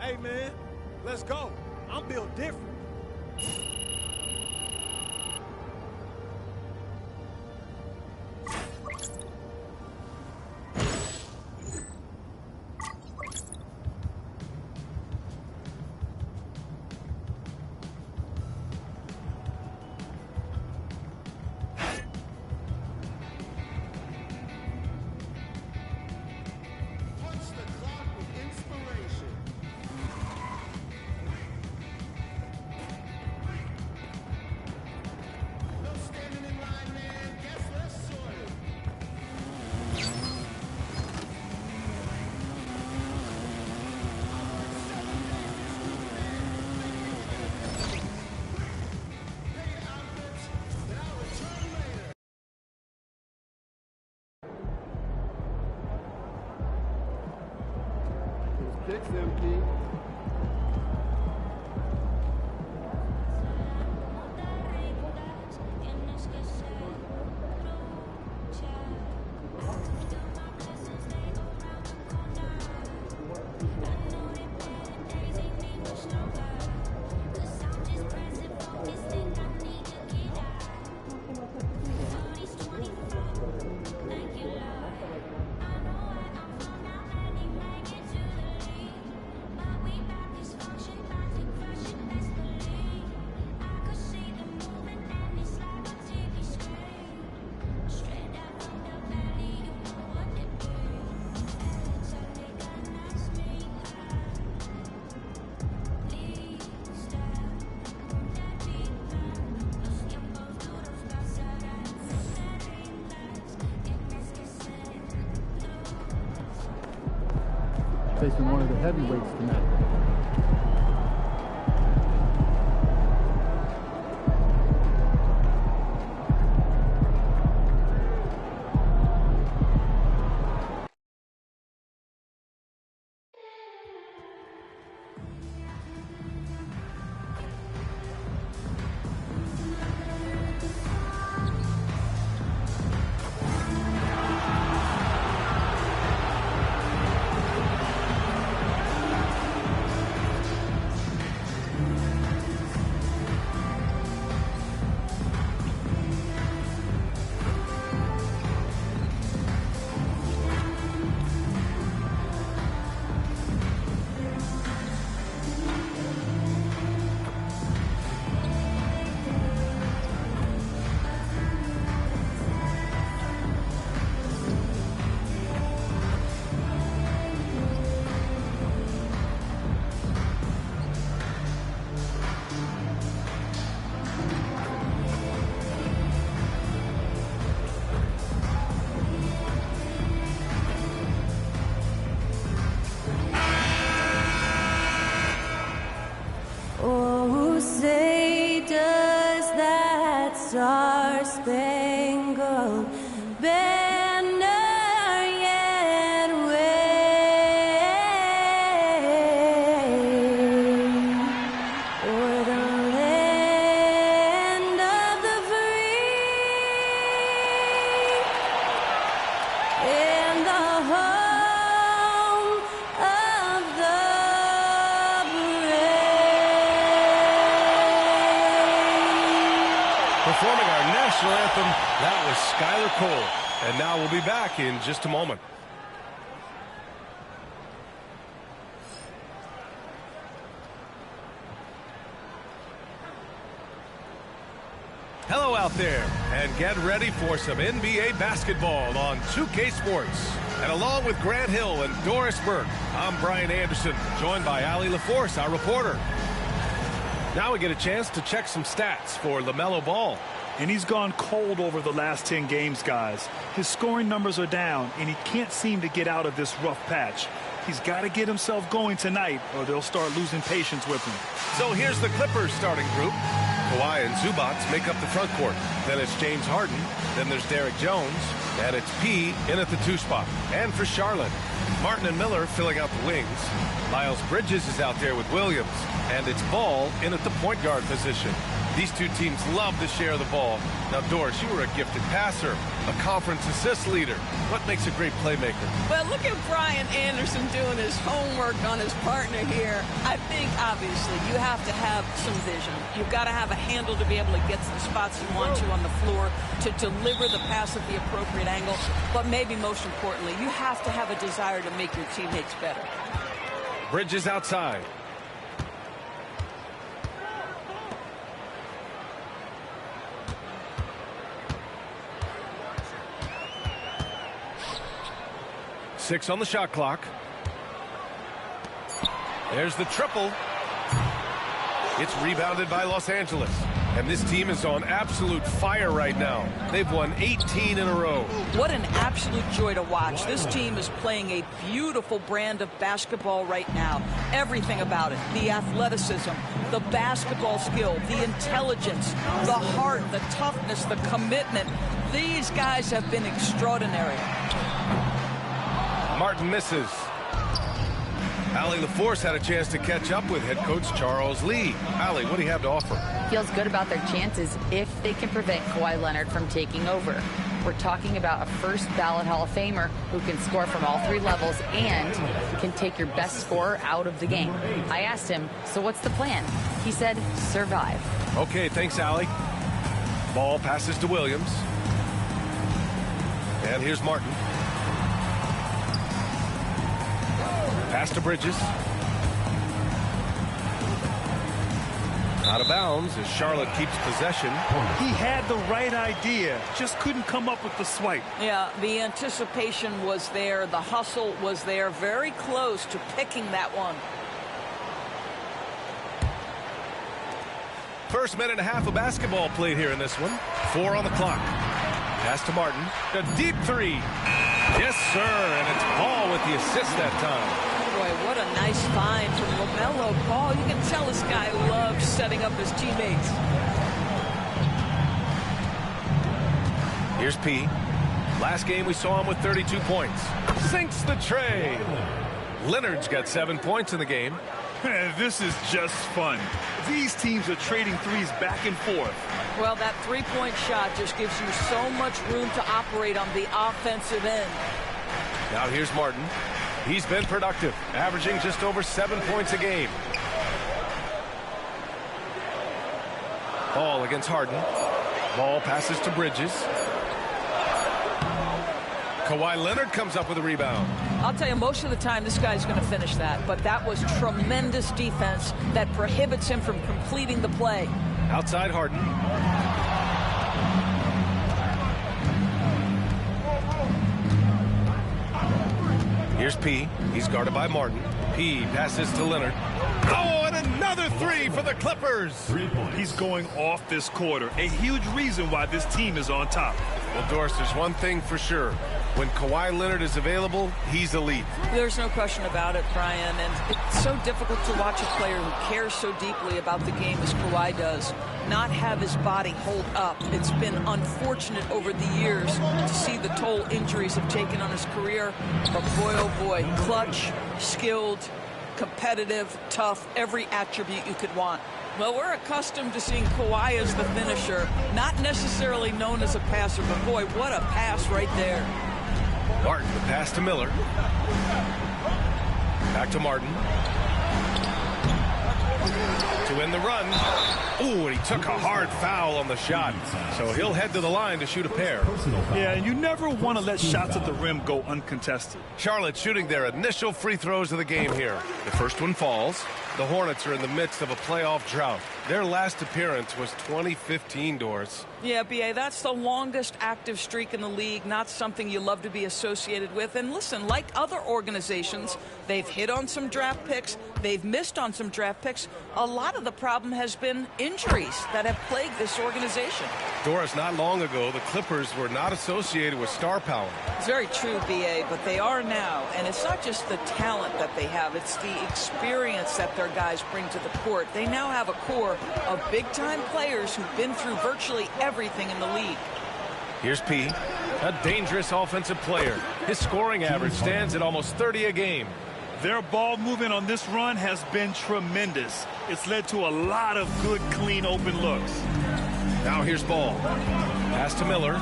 Hey, man, let's go. I'm built different. Kicks empty. Facing one of the heavyweights tonight. Star-Spangled Banner yet wave o'er the land of the free and the home of the brave. Performing our national anthem, that was Skylar Cole. And now we'll be back in just a moment. Hello out there, and get ready for some NBA basketball on 2K Sports. And along with Grant Hill and Doris Burke, I'm Brian Anderson, joined by Allie LaForce, our reporter. Now we get a chance to check some stats for LaMelo Ball. And he's gone cold over the last 10 games, guys. His scoring numbers are down, and he can't seem to get out of this rough patch. He's got to get himself going tonight, or they'll start losing patience with him. So here's the Clippers starting group. Kawhi and Zubac make up the front court. Then it's James Harden. Then there's Derek Jones. And it's P in at the 2 spot. And for Charlotte, Martin and Miller filling out the wings. Miles Bridges is out there with Williams. And it's Ball in at the point guard position. These two teams love to share the ball. Now, Doris, you were a gifted passer, a conference assist leader. What makes a great playmaker? Well, look at Brian Anderson doing his homework on his partner here. I think, obviously, you have to have some vision. You've got to have a handle to be able to get to the spots you want to on the floor, to deliver the pass at the appropriate angle. But maybe most importantly, you have to have a desire to make your teammates better. Bridges outside. Six on the shot clock. There's the triple. It's rebounded by Los Angeles. And this team is on absolute fire right now. They've won 18 in a row. What an absolute joy to watch. This team is playing a beautiful brand of basketball right now. Everything about it. The athleticism, the basketball skill, the intelligence, the heart, the toughness, the commitment. These guys have been extraordinary. Martin misses. Allie LaForce had a chance to catch up with head coach Charles Lee. Allie, what do you have to offer? Feels good about their chances if they can prevent Kawhi Leonard from taking over. We're talking about a first ballot Hall of Famer who can score from all three levels and can take your best scorer out of the game. I asked him, so what's the plan? He said, survive. Okay, thanks, Allie. Ball passes to Williams. And here's Martin. Pass to Bridges. Out of bounds as Charlotte keeps possession. He had the right idea, just couldn't come up with the swipe. Yeah, the anticipation was there. The hustle was there. Very close to picking that one. First minute and a half of basketball played here in this one. 4 on the clock. Pass to Martin. A deep three. Yes, sir. And it's Paul with the assist that time. Boy, what a nice find from LaMelo Ball. You can tell this guy loves setting up his teammates. Here's P. Last game we saw him with 32 points. Sinks the tray. Leonard's got 7 points in the game. This is just fun. These teams are trading threes back and forth. Well, that three-point shot just gives you so much room to operate on the offensive end. Now here's Martin. He's been productive, averaging just over 7 points a game. Ball against Harden. Ball passes to Bridges. Kawhi Leonard comes up with a rebound. I'll tell you, most of the time this guy's going to finish that, but that was tremendous defense that prohibits him from completing the play. Outside Harden. Here's P. He's guarded by Martin. P passes to Leonard. Oh, and another three for the Clippers. He's going off this quarter. A huge reason why this team is on top. Well, Doris, there's one thing for sure. When Kawhi Leonard is available, he's elite. There's no question about it, Brian. And it's so difficult to watch a player who cares so deeply about the game as Kawhi does not have his body hold up. It's been unfortunate over the years to see the toll injuries have taken on his career. But boy, oh boy, clutch, skilled, competitive, tough, every attribute you could want. Well, we're accustomed to seeing Kawhi as the finisher, not necessarily known as a passer, but boy, what a pass right there. Martin, the pass to Miller. Back to Martin. To win the run. Ooh, and he took a hard foul on the shot. So he'll head to the line to shoot a pair. Yeah, and you never want to let shots at the rim go uncontested. Charlotte shooting their initial free throws of the game here. The first one falls. The Hornets are in the midst of a playoff drought. Their last appearance was 2015, Doris. Yeah, B.A., that's the longest active streak in the league, not something you love to be associated with. And listen, like other organizations, they've hit on some draft picks, they've missed on some draft picks. A lot of the problem has been injuries that have plagued this organization. Doris, not long ago, the Clippers were not associated with star power. It's very true, B.A., but they are now. And it's not just the talent that they have, it's the experience that their guys bring to the court. They now have a core of big-time players who've been through virtually everything in the league. Here's P, a dangerous offensive player. His scoring average stands at almost 30 a game. Their ball movement on this run has been tremendous. It's led to a lot of good, clean, open looks. Now here's Ball. Pass to Miller.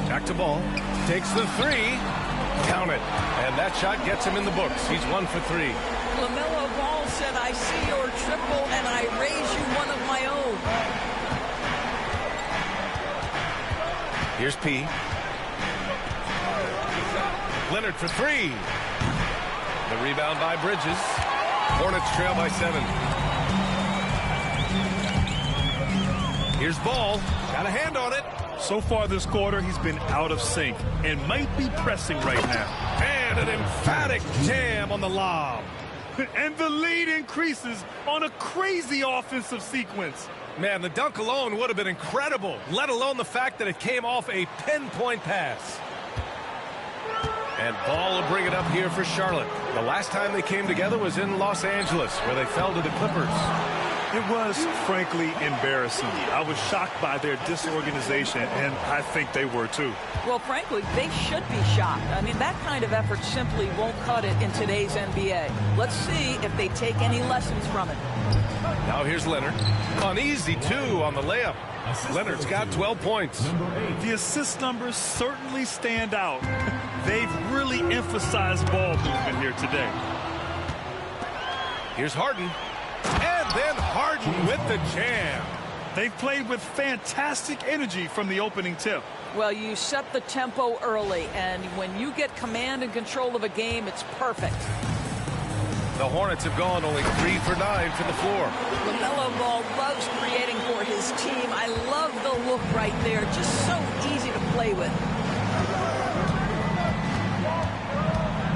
Back to Ball. Takes the three. Count it. And that shot gets him in the books. He's 1 for 3. LaMelo Ball said, I see your triple and I raise you one of my own. Here's P. Leonard for 3. The rebound by Bridges. Hornets trail by 7. Here's Ball. Got a hand on it. So far this quarter, he's been out of sync and might be pressing right now. And an emphatic jam on the lob. And the lead increases on a crazy offensive sequence. Man, the dunk alone would have been incredible, let alone the fact that it came off a pinpoint pass. And Ball will bring it up here for Charlotte. The last time they came together was in Los Angeles, where they fell to the Clippers. It was, frankly, embarrassing. I was shocked by their disorganization, and I think they were, too. Well, frankly, they should be shocked. I mean, that kind of effort simply won't cut it in today's NBA. Let's see if they take any lessons from it. Now here's Leonard. An easy 2 on the layup. Leonard's got 12 points. The assist numbers certainly stand out. They've really emphasized ball movement here today. Here's Harden. And then Harden with the jam. They've played with fantastic energy from the opening tip. Well, you set the tempo early, and when you get command and control of a game, it's perfect. The Hornets have gone only 3 for 9 from the floor. LaMelo Ball loves creating for his team. I love the look right there. Just so easy to play with.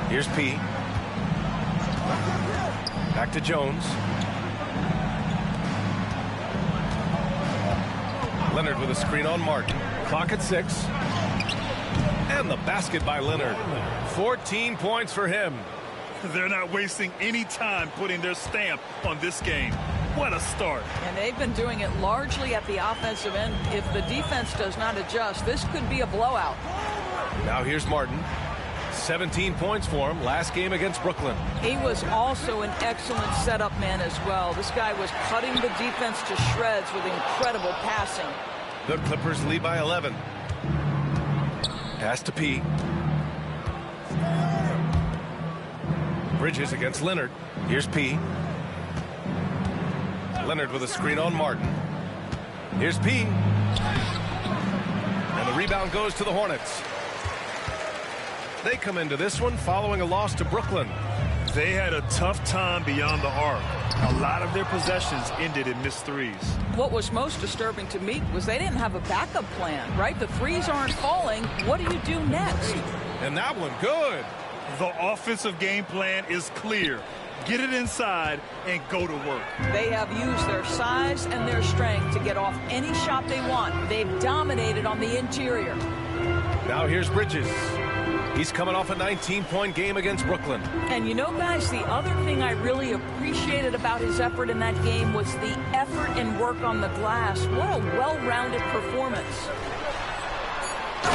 Here's P. Back to Jones. Leonard with a screen on Martin. Clock at 6. And the basket by Leonard. 14 points for him. They're not wasting any time putting their stamp on this game. What a start. And they've been doing it largely at the offensive end. If the defense does not adjust, this could be a blowout. Now here's Martin. 17 points for him last game against Brooklyn. He was also an excellent setup man as well. This guy was cutting the defense to shreds with incredible passing. The Clippers lead by 11. Pass to P. Bridges against Leonard. Here's P. Leonard with a screen on Martin. Here's P. And the rebound goes to the Hornets. They come into this one following a loss to Brooklyn. They had a tough time beyond the arc. A lot of their possessions ended in missed threes. What was most disturbing to me was they didn't have a backup plan, right? The threes aren't falling. What do you do next? And that one good. The offensive game plan is clear. Get it inside and go to work. They have used their size and their strength to get off any shot they want. They've dominated on the interior. Now here's Bridges. He's coming off a 19-point game against Brooklyn. And you know, guys, the other thing I really appreciated about his effort in that game was the effort and work on the glass. What a well-rounded performance.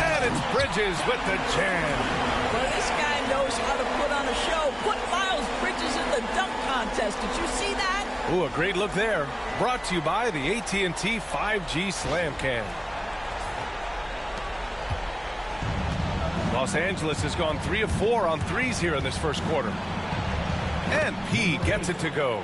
And it's Bridges with the jam. Well, this guy knows how to put on a show. Put Miles Bridges in the dunk contest. Did you see that? Ooh, a great look there. Brought to you by the AT&T 5G Slam Cam. Los Angeles has gone 3 of 4 on threes here in this first quarter. And P gets it to go.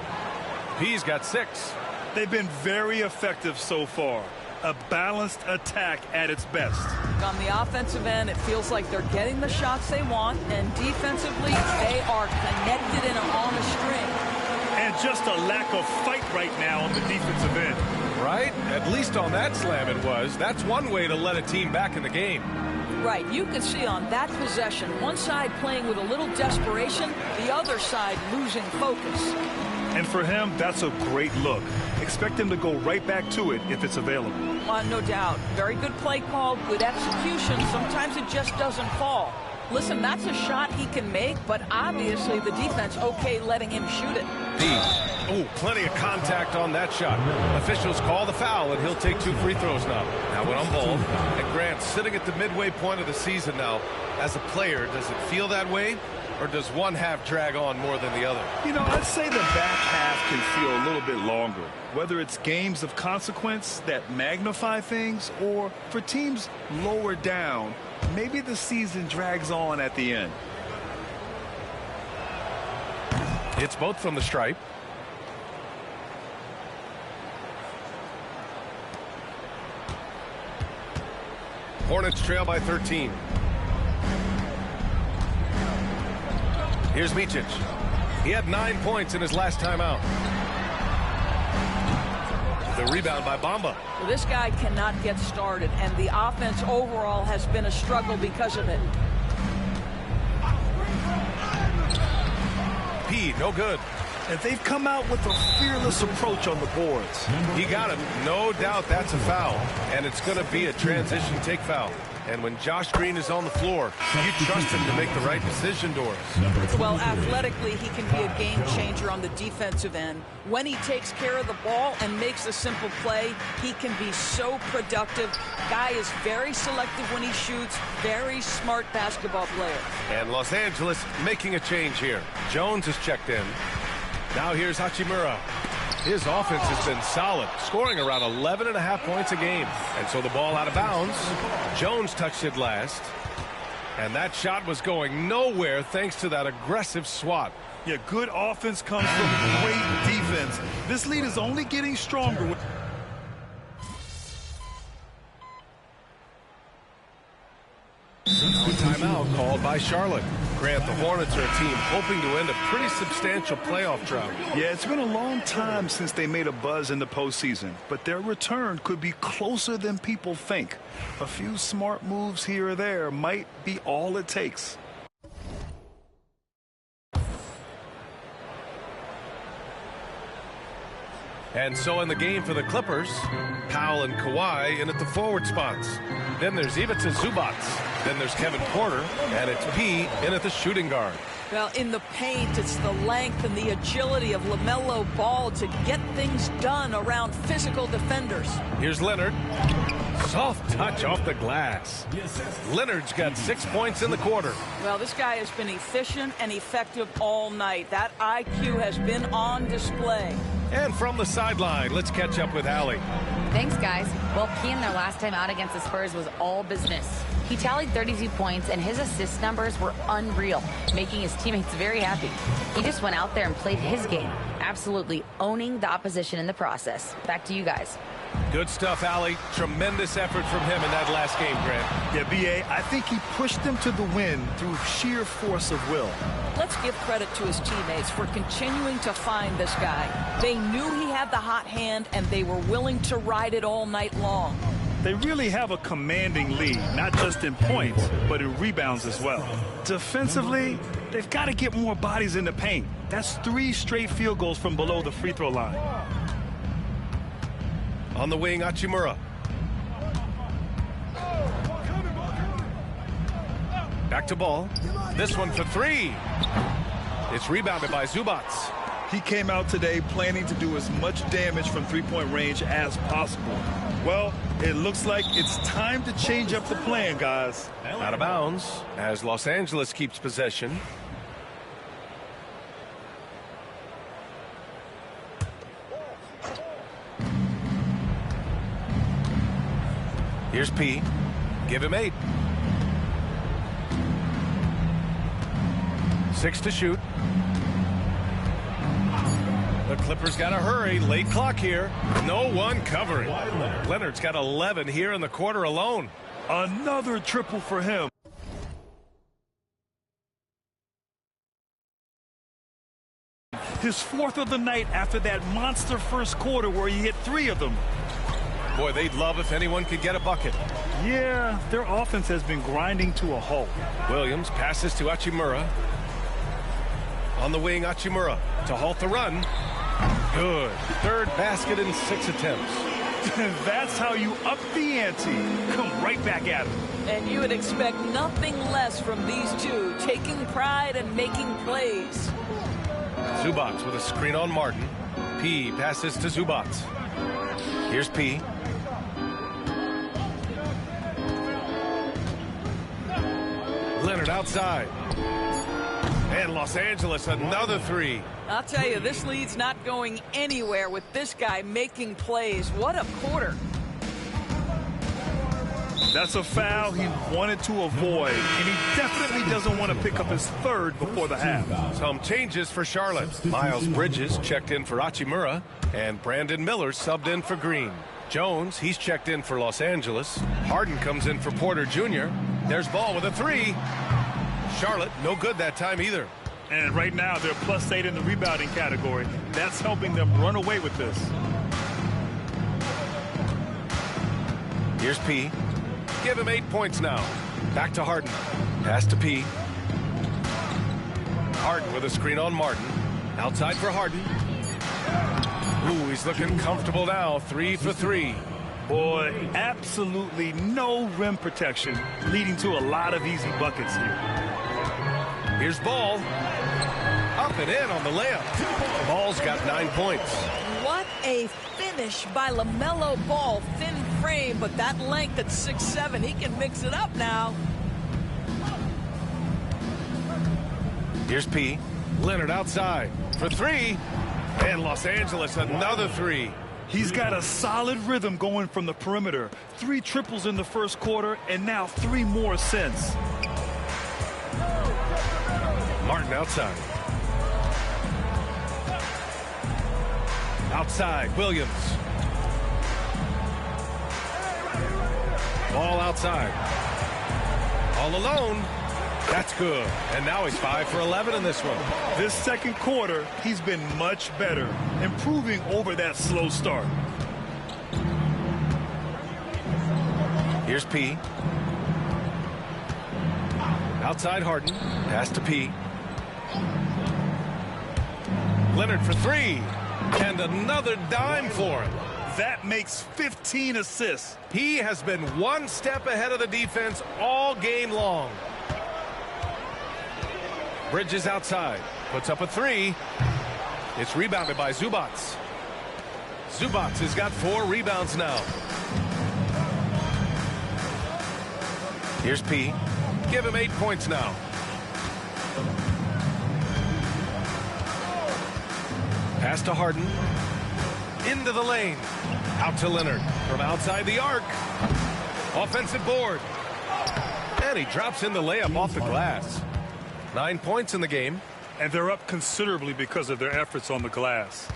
P's got 6. They've been very effective so far. A balanced attack at its best. On the offensive end, it feels like they're getting the shots they want, and defensively, they are connected and on a string. And just a lack of fight right now on the defensive end. Right? At least on that slam it was. That's one way to let a team back in the game. Right, you can see on that possession, one side playing with a little desperation, the other side losing focus. And for him, that's a great look. Expect him to go right back to it if it's available. No doubt. Very good play call, good execution. Sometimes it just doesn't fall. Listen, that's a shot he can make, but obviously the defense okay letting him shoot it. Oh, plenty of contact on that shot. Officials call the foul, and he'll take 2 free throws now. Now when on ball, and Grant sitting at the midway point of the season now. As a player, does it feel that way, or does one half drag on more than the other? You know, I'd say the back half can feel a little bit longer, whether it's games of consequence that magnify things, or for teams lower down, maybe the season drags on at the end. It's both from the stripe. Hornets trail by 13. Here's Micic. He had 9 points in his last time out. The rebound by Bamba. Well, this guy cannot get started, and the offense overall has been a struggle because of it. P, no good. And they've come out with a fearless approach on the boards. He got him. No doubt that's a foul. And it's going to be a transition take foul. And when Josh Green is on the floor, you trust him to make the right decision, Doris. Well, athletically, he can be a game changer on the defensive end. When he takes care of the ball and makes a simple play, he can be so productive. Guy is very selective when he shoots. Very smart basketball player. And Los Angeles making a change here. Jones is checked in. Now here's Hachimura. His offense has been solid, scoring around 11.5 points a game. And so the ball out of bounds. Jones touched it last. And that shot was going nowhere thanks to that aggressive swat. Yeah, good offense comes from great defense. This lead is only getting stronger. Timeout called by Charlotte. Grant, the Hornets are a team hoping to end a pretty substantial playoff drought. Yeah, it's been a long time since they made a buzz in the postseason, but their return could be closer than people think. A few smart moves here or there might be all it takes. And so in the game for the Clippers, Powell and Kawhi in at the forward spots. Then there's Ivica Zubac. Then there's Kevin Porter. And it's P in at the shooting guard. Well, in the paint, it's the length and the agility of LaMelo Ball to get things done around physical defenders. Here's Leonard. Soft touch off the glass. Leonard's got 6 points in the quarter. Well, this guy has been efficient and effective all night. That IQ has been on display. And from the sideline, let's catch up with Allie. Thanks, guys. Well, P in their last time out against the Spurs was all business. He tallied 32 points, and his assist numbers were unreal, making his teammates very happy. He just went out there and played his game, absolutely owning the opposition in the process. Back to you guys. Good stuff, Allie. Tremendous effort from him in that last game, Grant. Yeah, B.A., I think he pushed them to the win through sheer force of will. Let's give credit to his teammates for continuing to find this guy. They knew he had the hot hand, and they were willing to ride it all night long. They really have a commanding lead, not just in points, but in rebounds as well. Defensively, they've got to get more bodies in the paint. That's 3 straight field goals from below the free throw line. On the wing, Hachimura. Back to Ball. This one for 3. It's rebounded by Zubac. He came out today planning to do as much damage from three-point range as possible. Well, it looks like it's time to change up the plan, guys. Out of bounds as Los Angeles keeps possession. Here's P. Give him 8. 6 to shoot. The Clippers got to hurry. Late clock here. No one covering. Leonard's got 11 here in the quarter alone. Another triple for him. His 4th of the night after that monster first quarter where he hit 3 of them. Boy, they'd love if anyone could get a bucket. Yeah, their offense has been grinding to a halt. Williams passes to Hachimura. On the wing, Hachimura to halt the run. Good. 3rd basket in 6 attempts. That's how you up the ante. Come right back at him. And you would expect nothing less from these two, taking pride and making plays. Zubac with a screen on Martin. P passes to Zubac. Here's P. Leonard outside. And Los Angeles another three. I'll tell you, this lead's not going anywhere with this guy making plays. What a quarter. That's a foul he wanted to avoid, and he definitely doesn't want to pick up his third before the half. Some changes for Charlotte. Miles Bridges checked in for Hachimura, and Brandon Miller subbed in for Green. Jones, he's checked in for Los Angeles. Harden comes in for Porter Jr. There's Ball with a three. Charlotte, no good that time either. And right now, they're +8 in the rebounding category. That's helping them run away with this. Here's P. Give him 8 points now. Back to Harden. Pass to P. Harden with a screen on Martin. Outside for Harden. Ooh, he's looking comfortable now. 3 for 3. Boy, absolutely no rim protection, leading to a lot of easy buckets here. Here's Ball. Up and in on the layup. Ball's got 9 points. What a finish by LaMelo Ball. Thin frame, but that length at 6'7", he can mix it up now. Here's P. Leonard outside for three. And Los Angeles another three. He's got a solid rhythm going from the perimeter. 3 triples in the first quarter, and now 3 more since. Martin outside. Outside, Williams. Ball outside. All alone. That's good. And now he's 5 for 11 in this one. This second quarter, he's been much better, improving over that slow start. Here's P. Outside Harden. Pass to P. Leonard for 3. And another dime for him. That makes 15 assists. He has been 1 step ahead of the defense all game long. Bridges outside. Puts up a 3. It's rebounded by Zubac. Zubac has got 4 rebounds now. Here's P. Give him 8 points now. Pass to Harden. Into the lane. Out to Leonard. From outside the arc. Offensive board. And he drops in the layup off the glass. 9 points in the game. And they're up considerably because of their efforts on the glass.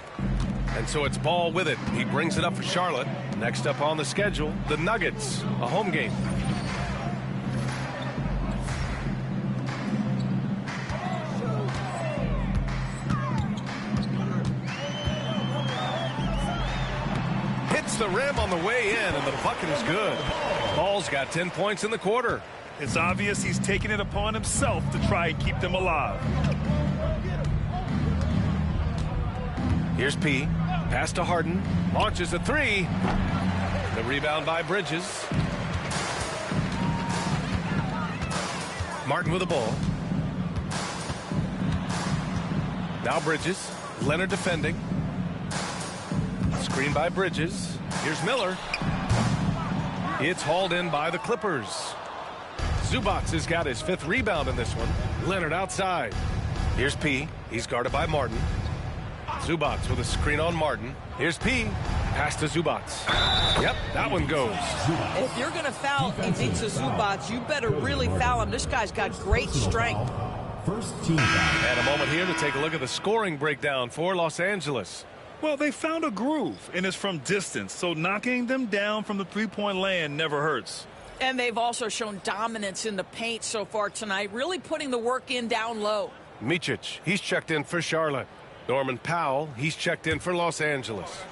And so it's Ball with it. He brings it up for Charlotte. Next up on the schedule, the Nuggets. A home game. Hits the rim on the way in, and the bucket is good. Ball's got 10 points in the quarter. It's obvious he's taking it upon himself to try and keep them alive. Here's P. Pass to Harden. Launches a 3. The rebound by Bridges. Martin with the ball. Now Bridges. Leonard defending. Screen by Bridges. Here's Miller. It's hauled in by the Clippers. Zubac has got his 5th rebound in this one. Leonard outside. Here's P. He's guarded by Martin. Zubac with a screen on Martin. Here's P. Pass to Zubac. Yep, that one goes. If you're going to foul Ivica Zubac, you better really foul him. This guy's got great strength. First team foul. And a moment here to take a look at the scoring breakdown for Los Angeles. Well, they found a groove, and it's from distance, so knocking them down from the three-point land never hurts. And they've also shown dominance in the paint so far tonight, really putting the work in down low. Micic, he's checked in for Charlotte. Norman Powell, he's checked in for Los Angeles.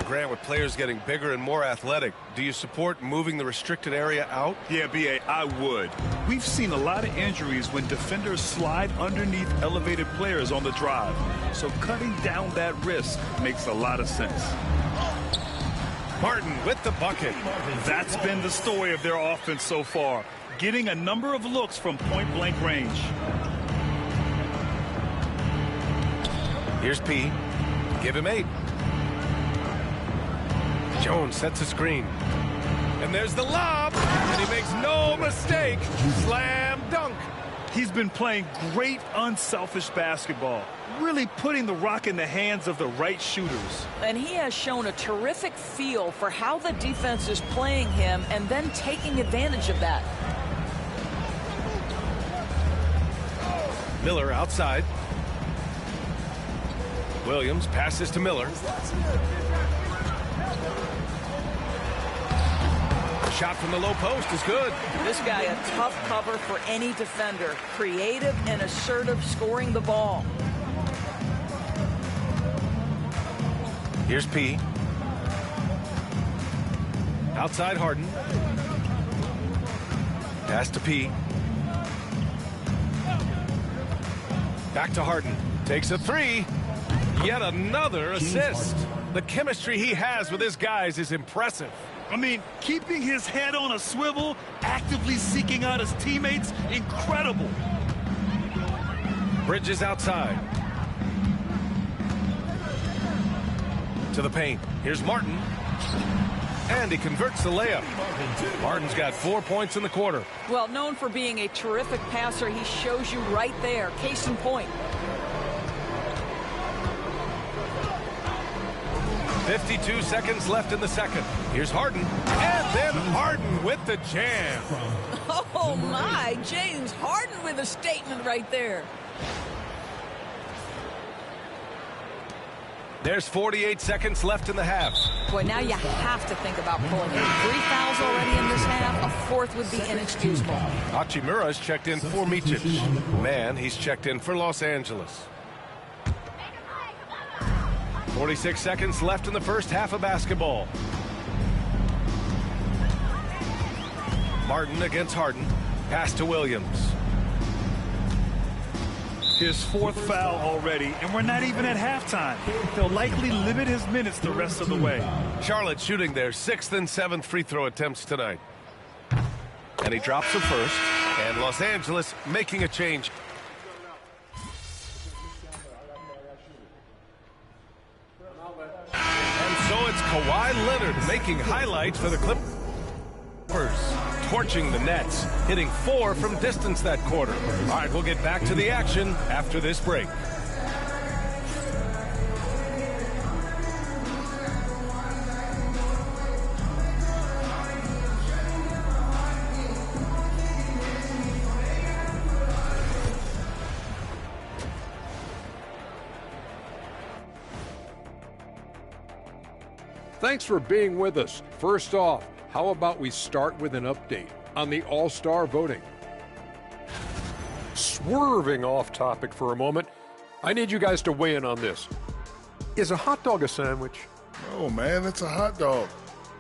Grant, with players getting bigger and more athletic, do you support moving the restricted area out? Yeah, B.A., I would. We've seen a lot of injuries when defenders slide underneath elevated players on the drive. So cutting down that risk makes a lot of sense. Martin with the bucket. That's been the story of their offense so far, getting a number of looks from point-blank range. Here's P. Give him 8. Jones sets a screen. And there's the lob. And he makes no mistake. Slam dunk. He's been playing great unselfish basketball, really putting the rock in the hands of the right shooters. And he has shown a terrific feel for how the defense is playing him and then taking advantage of that. Miller outside. Williams passes to Miller. Shot from the low post is good. This guy a tough cover for any defender. Creative and assertive scoring the ball. Here's P. Outside Harden. Pass to P. Back to Harden. Takes a 3. Yet another assist. The chemistry he has with his guys is impressive. I mean, keeping his head on a swivel, actively seeking out his teammates, incredible. Bridges outside. To the paint. Here's Martin. And he converts the layup. Martin's got 4 points in the quarter. Well, known for being a terrific passer, he shows you right there. Case in point. 52 seconds left in the second. Here's Harden. And then Harden with the jam. Oh, my. James Harden with a statement right there. There's 48 seconds left in the half. Boy, now you have to think about pulling it. 3 fouls already in this half. A 4th would be inexcusable. Hachimura's checked in for Micic. Man, he's checked in for Los Angeles. 46 seconds left in the first half of basketball. Martin against Harden. Pass to Williams. His 4th foul already, and we're not even at halftime. He'll likely limit his minutes the rest of the way. Charlotte shooting their 6th and 7th free throw attempts tonight. And he drops the first. And Los Angeles making a change. And so it's Kawhi Leonard making highlights for the Clippers. Torching the Nets, hitting 4 from distance that quarter. All right, we'll get back to the action after this break. Thanks for being with us. First off, how about we start with an update on the All-Star voting? Swerving off topic for a moment, I need you guys to weigh in on this. Is a hot dog a sandwich? Oh, man, it's a hot dog.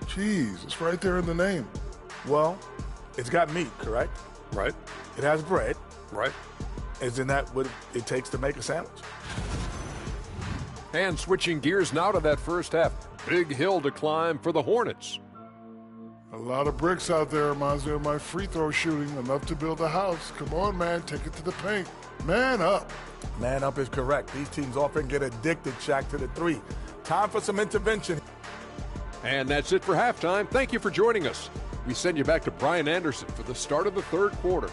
Cheese, it's right there in the name. Well, it's got meat, correct? Right. It has bread. Right. Isn't that what it takes to make a sandwich? And switching gears now to that first half. Big hill to climb for the Hornets. A lot of bricks out there reminds me of my free throw shooting, enough to build a house. Come on, man, take it to the paint. Man up. Man up is correct. These teams often get addicted, Shaq, to the 3. Time for some intervention. And that's it for halftime. Thank you for joining us. We send you back to Brian Anderson for the start of the third quarter.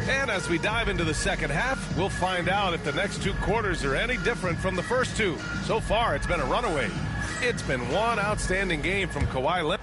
And as we dive into the second half, we'll find out if the next 2 quarters are any different from the first 2. So far, it's been a runaway. It's been one outstanding game from Kawhi Leonard.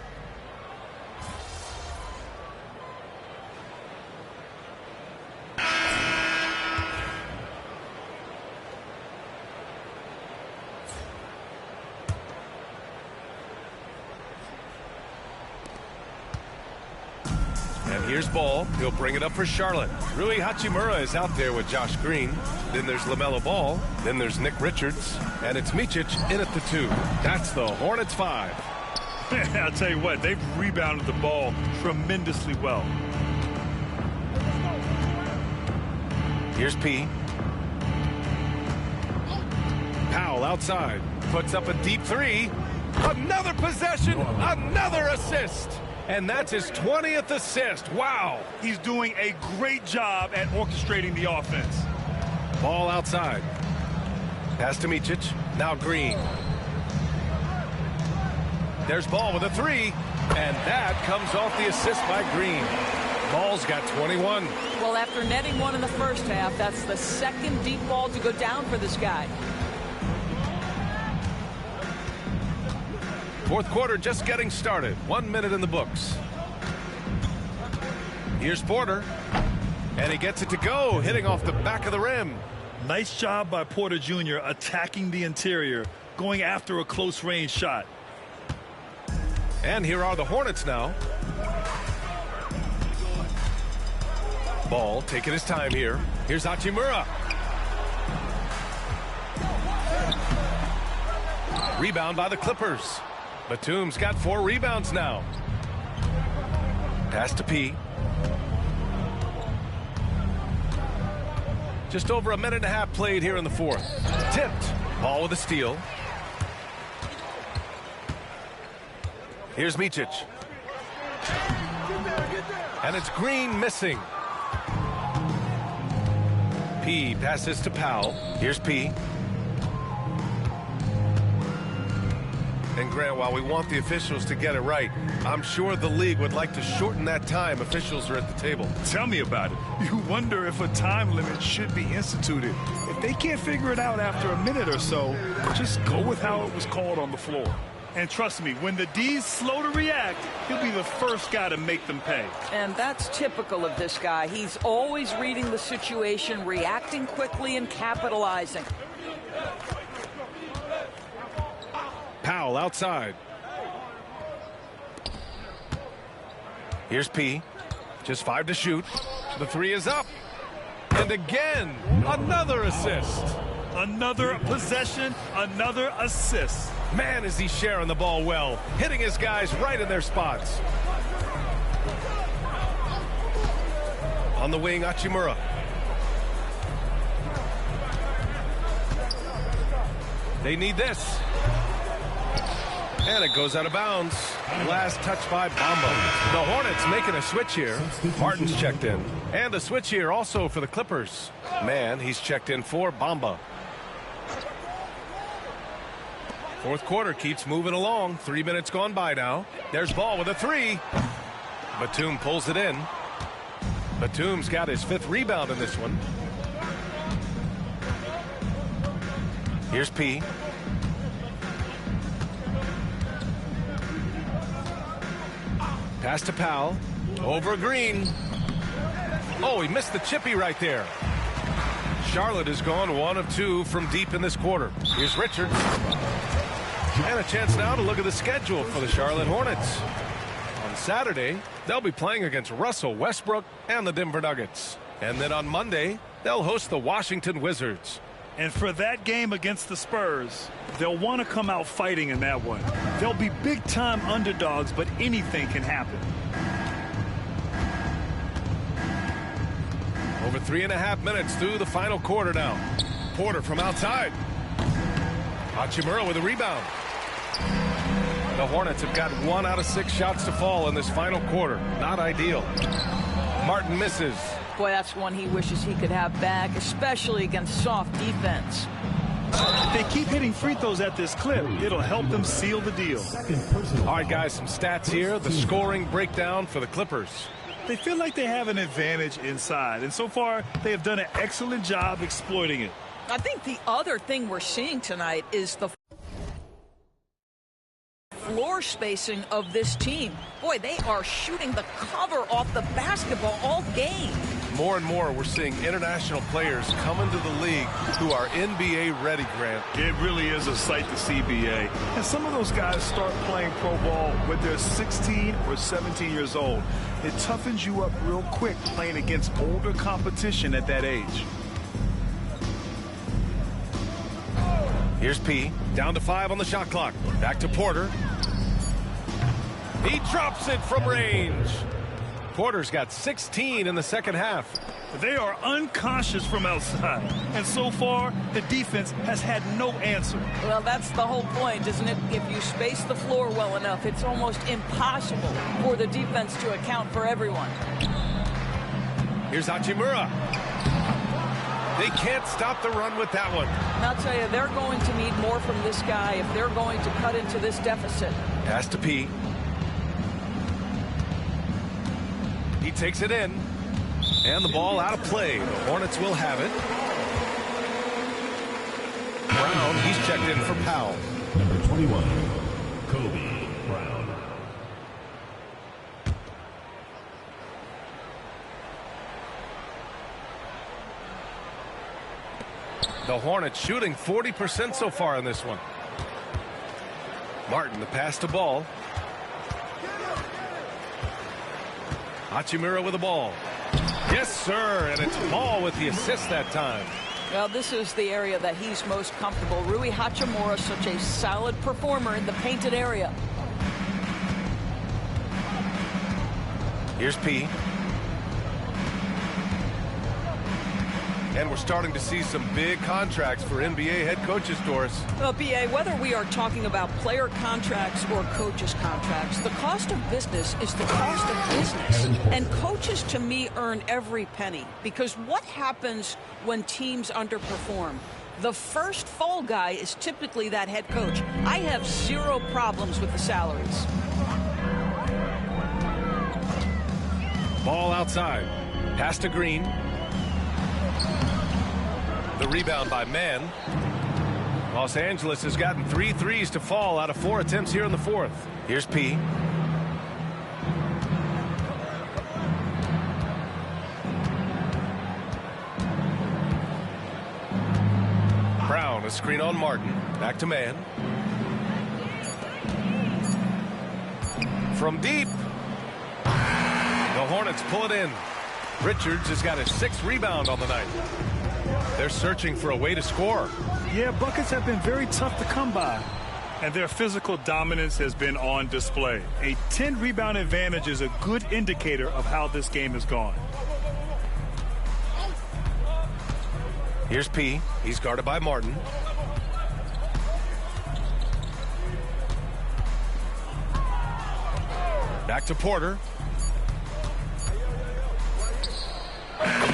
Here's Ball. He'll bring it up for Charlotte. Rui Hachimura is out there with Josh Green. Then there's LaMelo Ball. Then there's Nick Richards. And it's Micic in at the 2. That's the Hornets 5. I'll tell you what, they've rebounded the ball tremendously well. Here's P. Powell outside. Puts up a deep 3. Another possession. Another assist. And that's his 20th assist. Wow. He's doing a great job at orchestrating the offense. Ball outside. Pass to Micic. Now Green. There's Ball with a 3. And that comes off the assist by Green. Ball's got 21. Well, after netting one in the first half, that's the second deep ball to go down for this guy. Fourth quarter just getting started. 1 minute in the books. Here's Porter. And he gets it to go, hitting off the back of the rim. Nice job by Porter Jr. attacking the interior, going after a close-range shot. And here are the Hornets now. Ball taking his time here. Here's Hachimura. Rebound by the Clippers. Batum's got 4 rebounds now. Pass to P. Just over a minute and a half played here in the fourth. Tipped. Ball with a steal. Here's Micic. And it's Green missing. P passes to Powell. Here's P. And Grant, while we want the officials to get it right, I'm sure the league would like to shorten that time officials are at the table. Tell me about it. You wonder if a time limit should be instituted. If they can't figure it out after a minute or so, just go with how it was called on the floor. And trust me, when the D's slow to react, he'll be the first guy to make them pay. And that's typical of this guy. He's always reading the situation, reacting quickly, and capitalizing. Powell outside. Here's P. Just 5 to shoot. The 3 is up. And again, another assist. Another possession, another assist. Man, is he sharing the ball well, hitting his guys right in their spots. On the wing, Hachimura. They need this. And it goes out of bounds. Last touch by Bamba. The Hornets making a switch here. Martin's checked in. And a switch here also for the Clippers. Man, he's checked in for Bamba. Fourth quarter keeps moving along. 3 minutes gone by now. There's Ball with a 3. Batum pulls it in. Batum's got his 5th rebound in this one. Here's P. Pass to Powell. Over Green. Oh, he missed the chippy right there. Charlotte has gone 1 of 2 from deep in this quarter. Here's Richards. And a chance now to look at the schedule for the Charlotte Hornets. On Saturday, they'll be playing against Russell Westbrook and the Denver Nuggets. And then on Monday, they'll host the Washington Wizards. And for that game against the Spurs, they'll want to come out fighting in that one. They'll be big-time underdogs, but anything can happen. Over 3.5 minutes through the final quarter now. Porter from outside. Hachimura with a rebound. The Hornets have got 1 out of 6 shots to fall in this final quarter. Not ideal. Martin misses. Boy, that's one he wishes he could have back, especially against soft defense. If they keep hitting free throws at this clip, it'll help them seal the deal. All right, guys, some stats here. The scoring breakdown for the Clippers. They feel like they have an advantage inside, and so far they have done an excellent job exploiting it. I think the other thing we're seeing tonight is the floor spacing of this team. Boy, they are shooting the cover off the basketball all game. more and more we're seeing international players come into the league who are NBA ready, Grant. It really is a sight to see, BA. And some of those guys start playing pro ball when they're 16 or 17 years old. It toughens you up real quick playing against older competition at that age. Here's P. Down to 5 on the shot clock. Back to Porter. He drops it from range. Porter's got 16 in the second half. They are unconscious from outside, and so far the defense has had no answer. Well, that's the whole point, isn't it? If you space the floor well enough, it's almost impossible for the defense to account for everyone. Here's Hachimura. They can't stop the run with that one. And I'll tell you, they're going to need more from this guy if they're going to cut into this deficit. Pass to P. He takes it in. And the ball out of play. The Hornets will have it. Brown, he's checked in for Powell. Number 21, Kobe Brown. The Hornets shooting 40% so far in this one. Martin, the pass to Ball. Hachimura with the ball. Yes, sir, and it's Ball with the assist that time. Well, this is the area that he's most comfortable. Rui Hachimura, such a solid performer in the painted area. Here's P. And we're starting to see some big contracts for NBA head coaches, Doris. Well, BA, whether we are talking about player contracts or coaches contracts, the cost of business is the cost of business. And coaches, to me, earn every penny. Because what happens when teams underperform? The first fall guy is typically that head coach. I have zero problems with the salaries. Ball outside. Pass to Green. The rebound by Mann. Los Angeles has gotten 3 threes to fall out of 4 attempts here in the fourth. Here's P. Brown, a screen on Martin. Back to Mann. From deep. The Hornets pull it in. Richards has got his 6th rebound on the night. They're searching for a way to score. Yeah, buckets have been very tough to come by, and their physical dominance has been on display. A 10-rebound advantage is a good indicator of how this game has gone. Here's P. He's guarded by Martin. Back to Porter.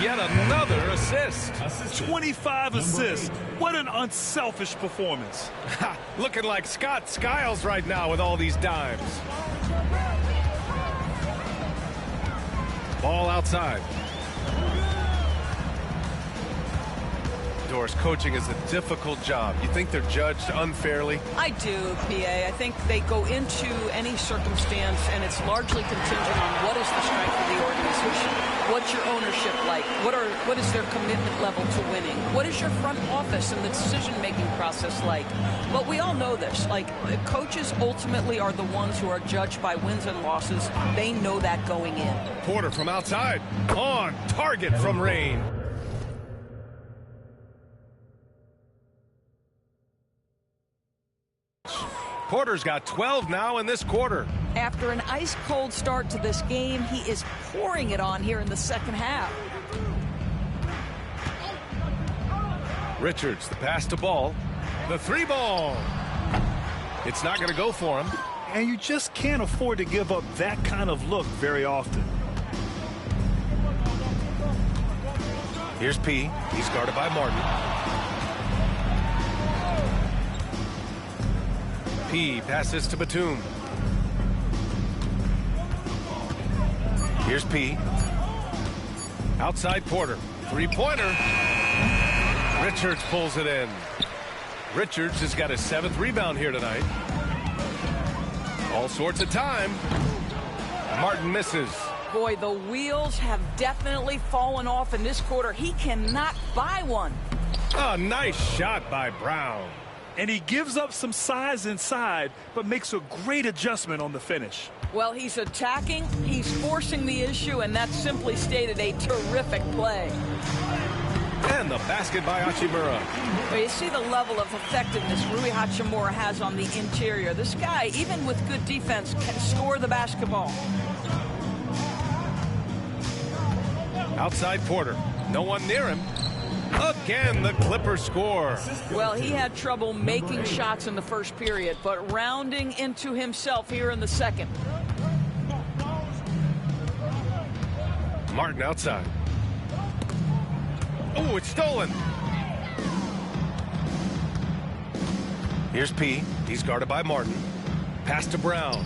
Yet another assist. 25 assists. What an unselfish performance. Looking like Scott Skiles right now with all these dimes. Ball outside. Doris, coaching is a difficult job. You think they're judged unfairly? I do, PA. I think they go into any circumstance, and it's largely contingent on what is the strength of the organization. What's your ownership like? What is their commitment level to winning? What is your front office and the decision-making process like? But we all know this. Like, coaches ultimately are the ones who are judged by wins and losses. They know that going in. Porter from outside. On target from Rain. Porter's got 12 now in this quarter. After an ice-cold start to this game, he is pouring it on here in the second half. Richards, the pass to Ball. The 3-ball. It's not going to go for him. And you just can't afford to give up that kind of look very often. Here's P. He's guarded by Martin. P passes to Batum. Here's P. Outside Porter. 3-pointer. Richards pulls it in. Richards has got his 7th rebound here tonight. All sorts of time. Martin misses. Boy, the wheels have definitely fallen off in this quarter. He cannot buy one. A nice shot by Brown. And he gives up some size inside, but makes a great adjustment on the finish. Well, he's attacking, he's forcing the issue, and that's simply stated a terrific play. And the basket by Hachimura. Well, you see the level of effectiveness Rui Hachimura has on the interior. This guy, even with good defense, can score the basketball. Outside Porter. No one near him. Again, the Clippers score. Well, he had trouble making shots in the first period, but rounding into himself here in the second. Martin outside. Oh, it's stolen. Here's P. He's guarded by Martin. Pass to Brown.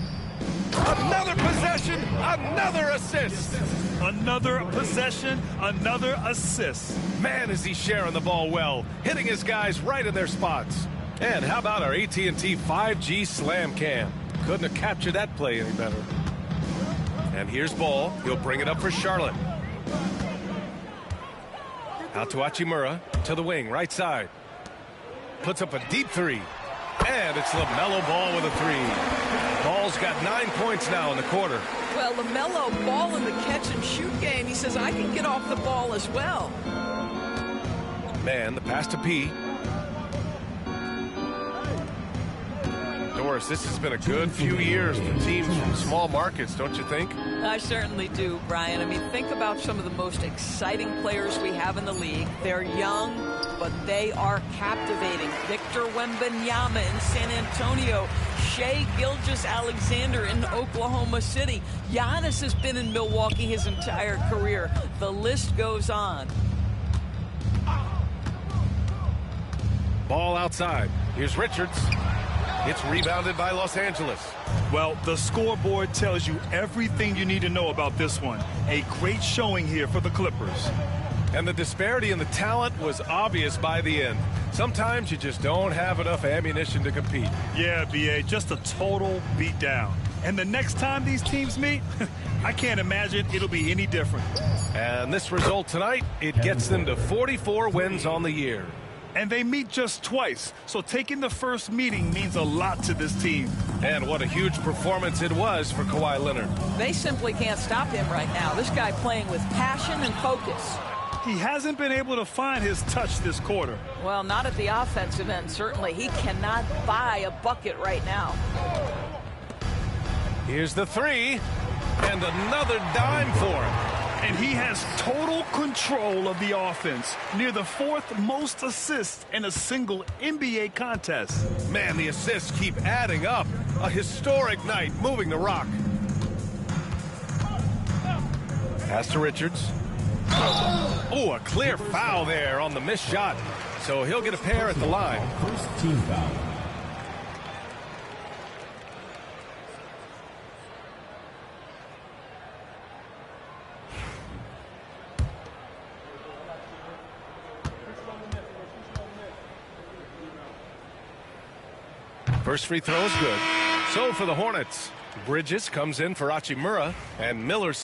Another possession, another assist. Another possession, another assist. Man, is he sharing the ball well, hitting his guys right in their spots. And how about our AT&T 5G Slam Cam? Couldn't have captured that play any better. And here's Ball. He'll bring it up for Charlotte. Out to Hachimura, to the wing, right side. Puts up a deep three. And it's LaMelo Ball with a three. Ball's got 9 points now in the quarter. Well, LaMelo Ball in the catch-and-shoot game, he says, I can get off the ball as well. Man, the pass to P. Doris, this has been a good few years for teams from small markets, don't you think? I certainly do, Brian. I mean, think about some of the most exciting players we have in the league. They're young, but they are captivating. Victor Wembanyama in San Antonio. Shai Gilgeous-Alexander in Oklahoma City. Giannis has been in Milwaukee his entire career. The list goes on. Ball outside. Here's Richards. It's rebounded by Los Angeles. Well, the scoreboard tells you everything you need to know about this one. A great showing here for the Clippers. And the disparity in the talent was obvious by the end. Sometimes you just don't have enough ammunition to compete. Yeah, B.A., just a total beatdown. And the next time these teams meet, I can't imagine it'll be any different. And this result tonight, it gets them to 44 wins on the year. And they meet just twice, so taking the first meeting means a lot to this team. And what a huge performance it was for Kawhi Leonard. They simply can't stop him right now. This guy playing with passion and focus. He hasn't been able to find his touch this quarter. Well, not at the offensive end, certainly. He cannot buy a bucket right now. Here's the three, and another dime for him. And he has total control of the offense, near the fourth most assists in a single NBA contest. Man, the assists keep adding up. A historic night moving the rock. Pass to Richards. Oh, a clear foul there on the missed shot. So he'll get a pair at the line. First team foul. First free throw is good. So for the Hornets, Bridges comes in for Hachimura, and Miller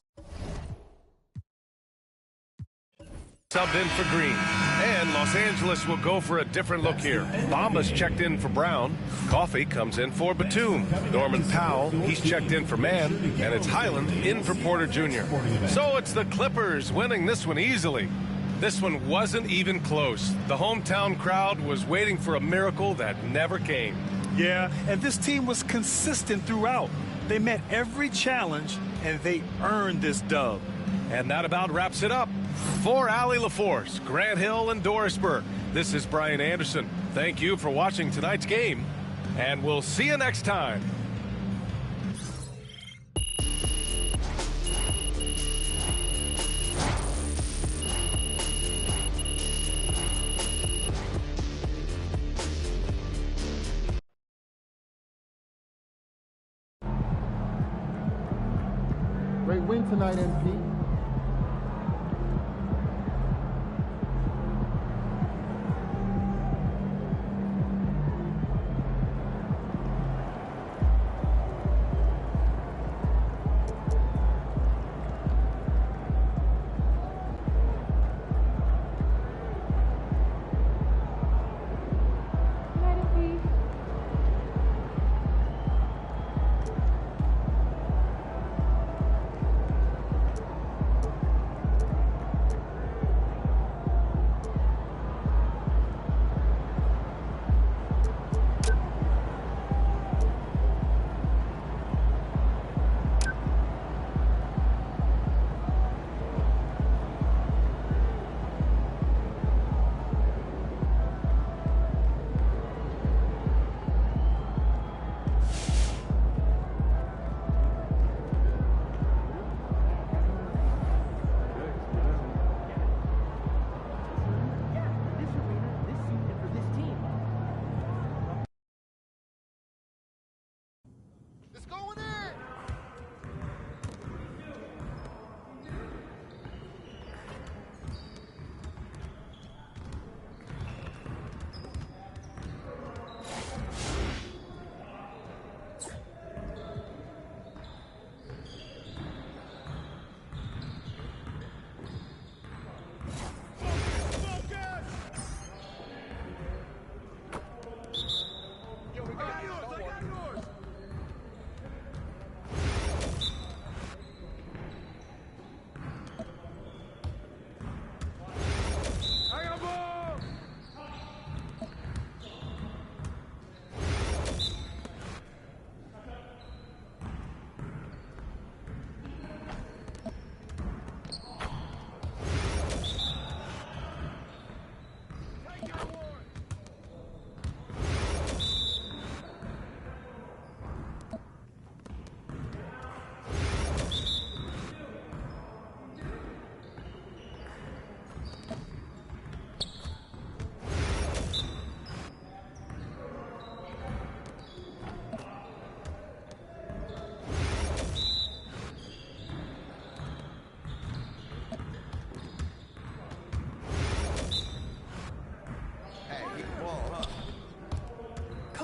subbed in for Green. And Los Angeles will go for a different look here. Bamba's checked in for Brown. Coffey comes in for Batum. Norman Powell, he's checked in for Mann. And it's Highland in for Porter Jr. So it's the Clippers winning this one easily. This one wasn't even close. The hometown crowd was waiting for a miracle that never came. Yeah, and this team was consistent throughout. They met every challenge, and they earned this dub. And that about wraps it up. For Allie LaForce, Grant Hill, and Doris Burke, this is Brian Anderson. Thank you for watching tonight's game, and we'll see you next time. Great win tonight, MP.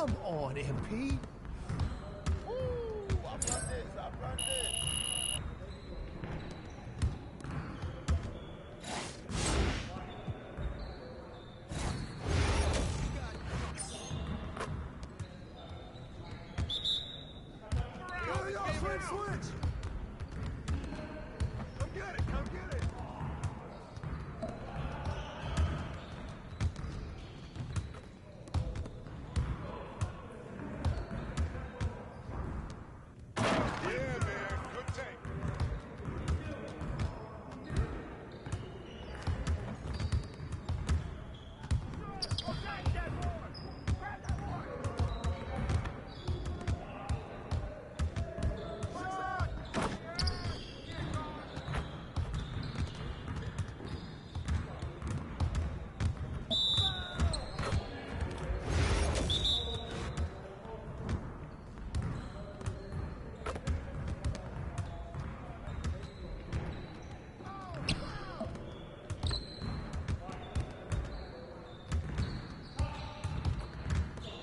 Come on, MP.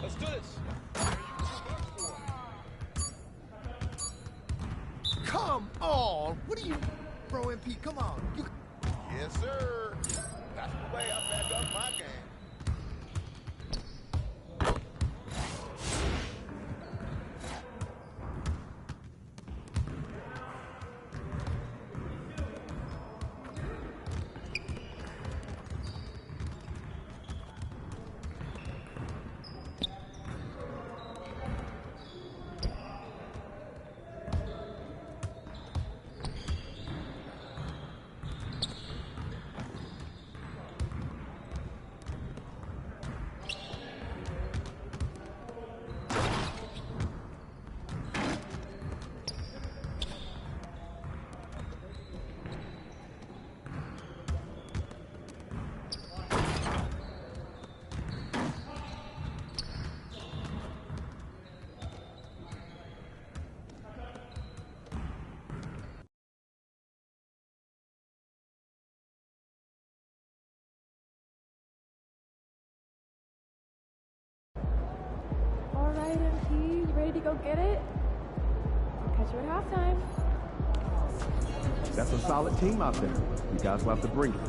Let's do this. Come on. What are you, bro, MP? Come on. Yes, sir. That's the way I back up my game. All right, MP, you ready to go get it? I'll catch you at halftime. That's a solid team out there. You guys will have to bring it.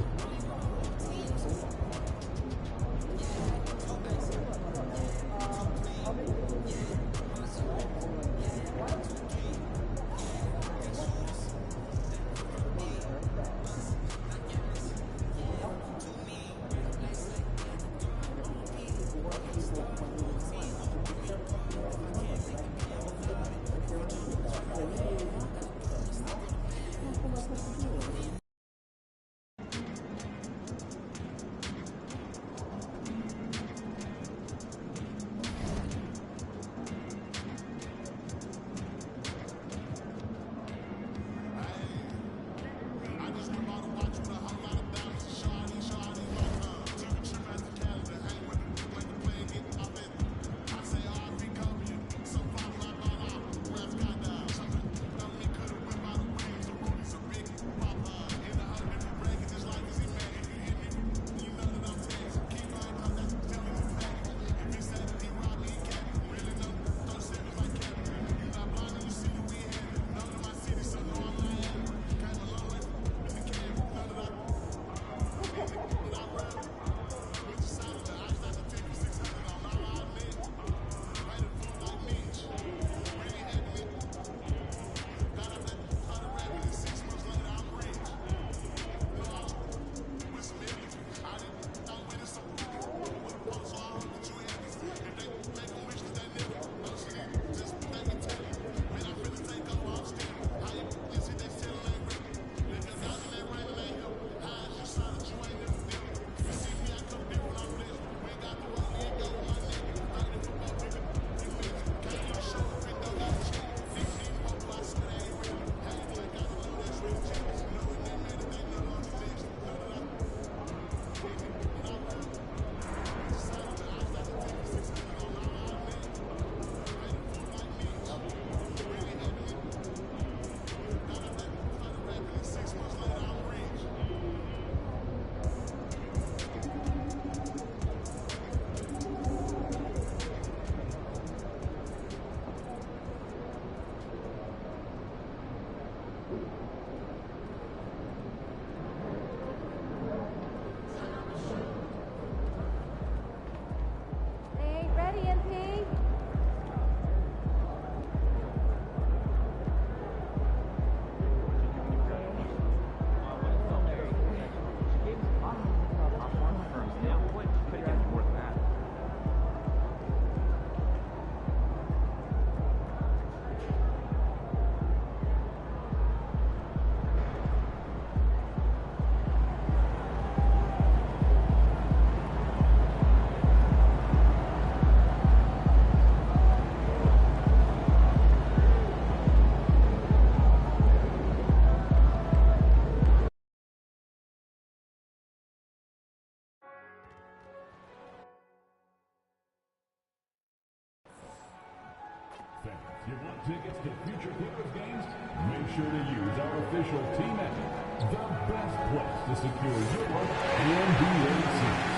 You want tickets to future Clippers games? Make sure to use our official team app, the best place to secure your NBA seats.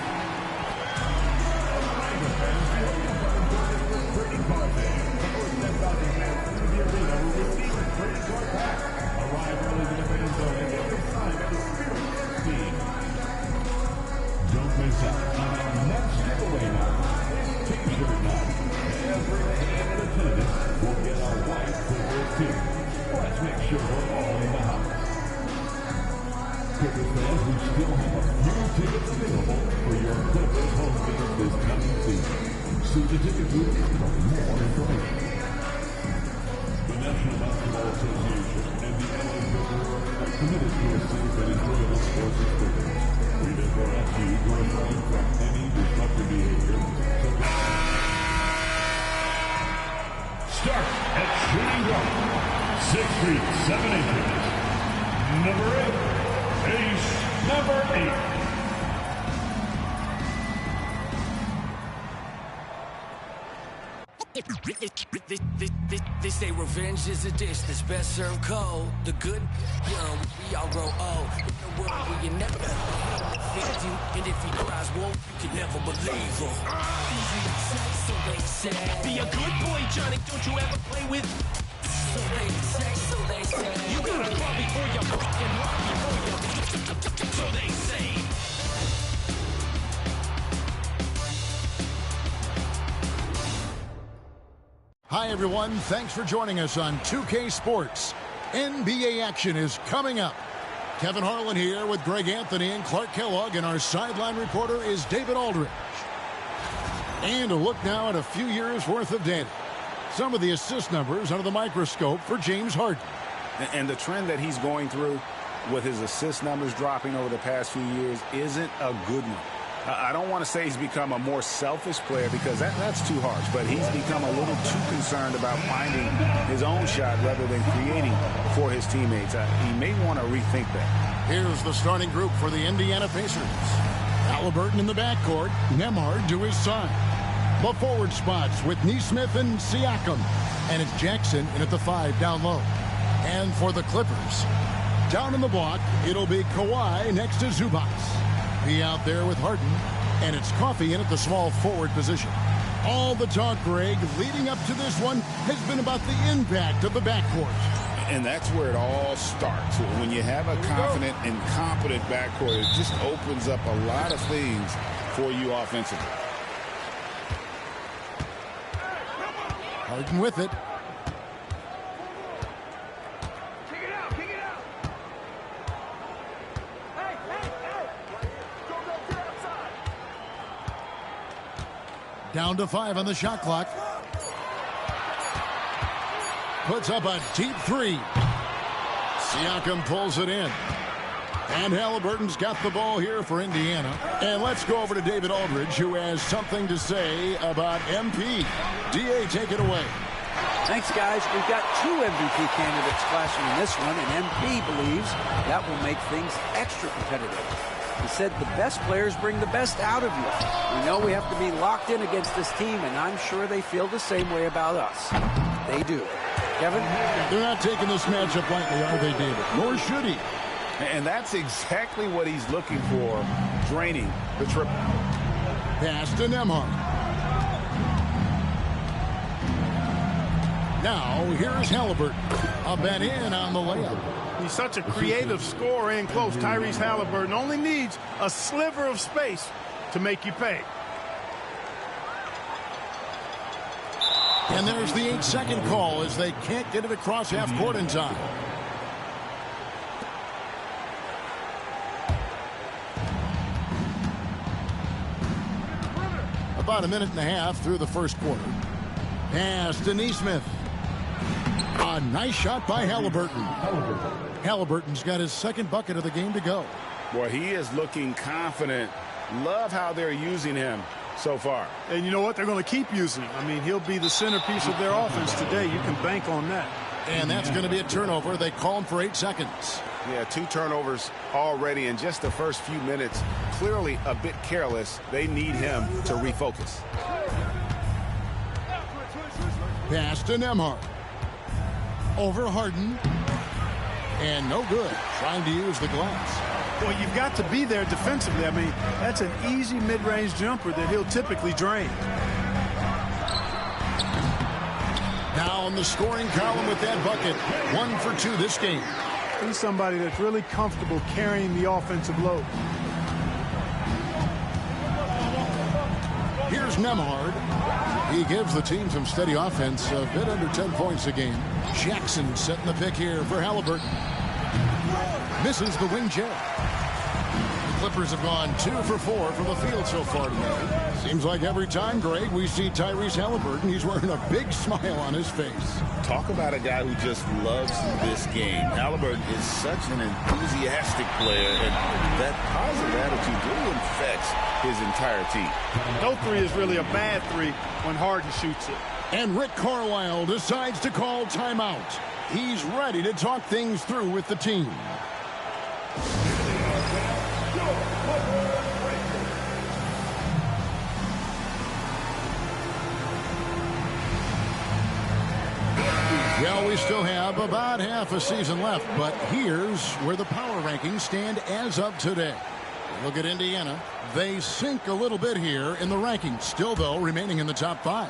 Trading card day. Over 10,000 fans through the arena will receive a trading card pack. Arrive early to the fan zone and get your time at the Spirit team. Don't miss out on our next giveaway night. It's T-shirt night. Every fan in attendance will get our white Clippers team. Let's make sure we're all in the house. Clippers fans, we still have a few tickets available for your Clippers home game this coming season. See the ticket booth for more information. The National Basketball Association and the LA Clippers are committed to a safe and enjoyable sports experience. We therefore ask you to refrain from any disruptive behavior. Start at shooting one. 6 feet, 7 inches. Number 8. Ace number 8. They say revenge is a dish that's best served cold. The good, we all grow old. In the world where you never feed you, and if he cries wolf, you can never believe him. So they say, be a good boy, Johnny. Don't you ever play with? So they say, you gotta crawl before you fucking rock before you. So they say. Hi, everyone. Thanks for joining us on 2K Sports. NBA action is coming up. Kevin Harlan here with Greg Anthony and Clark Kellogg, and our sideline reporter is David Aldridge. And a look now at a few years' worth of data. Some of the assist numbers under the microscope for James Harden. And the trend that he's going through with his assist numbers dropping over the past few years isn't a good one. I don't want to say he's become a more selfish player because that's too harsh, but he's become a little too concerned about finding his own shot rather than creating for his teammates. He may want to rethink that. Here's the starting group for the Indiana Pacers. Halliburton in the backcourt, Nembhard to his side. The forward spots with Nesmith and Siakam, and it's Jackson in at the 5 down low. And for the Clippers, down in the block, it'll be Kawhi next to Zubac. Be out there with Harden, and it's Coffey in at the small forward position. All the talk, Greg, leading up to this one has been about the impact of the backcourt. And that's where it all starts. When you have a confident and competent backcourt, it just opens up a lot of things for you offensively. Harden with it. Down to 5 on the shot clock. Puts up a deep 3. Siakam pulls it in. And Halliburton's got the ball here for Indiana. And let's go over to David Aldridge, who has something to say about MP. D.A., take it away. Thanks, guys. We've got 2 MVP candidates clashing in this one, and MP believes that will make things extra competitive. He said the best players bring the best out of you. We know we have to be locked in against this team, and I'm sure they feel the same way about us. They do. Kevin? They're not taking this matchup lightly, are they, David? Nor should he. And that's exactly what he's looking for, draining the triple. Pass to Nembhard. Now, here's Halliburton. A bet in on the layup. He's such a creative scorer in close. Tyrese Halliburton only needs a sliver of space to make you pay. And there's the 8-second call as they can't get it across half court in time. About a minute and a half through the first quarter. Pass to Nesmith. A nice shot by Halliburton. Halliburton's got his second bucket of the game to go. Boy, he is looking confident. Love how they're using him so far. And you know what? They're going to keep using him. I mean, he'll be the centerpiece of their offense today. You can bank on that. And that's going to be a turnover. They call him for 8 seconds. Yeah, 2 turnovers already in just the first few minutes. Clearly a bit careless. They need him to refocus. Pass to Nembhard. over Harden. And no good, trying to use the glass. Well, you've got to be there defensively. I mean, that's an easy mid-range jumper that he'll typically drain. Now on the scoring column with that bucket. 1 for 2 this game. He's somebody that's really comfortable carrying the offensive load. Here's Nembhard. He gives the team some steady offense, a bit under 10 points a game. Jackson setting the pick here for Halliburton. Misses the wing jet. The Clippers have gone 2 for 4 from the field so far tonight. Seems like every time, Greg, we see Tyrese Halliburton, he's wearing a big smile on his face. Talk about a guy who just loves this game. Halliburton is such an enthusiastic player, and that positive attitude really infects his entire team. No three is really a bad three when Harden shoots it. And Rick Carlisle decides to call timeout. He's ready to talk things through with the team. Well, we still have about half a season left, but here's where the power rankings stand as of today. Look at Indiana. They sink a little bit here in the rankings, still, though, remaining in the top 5.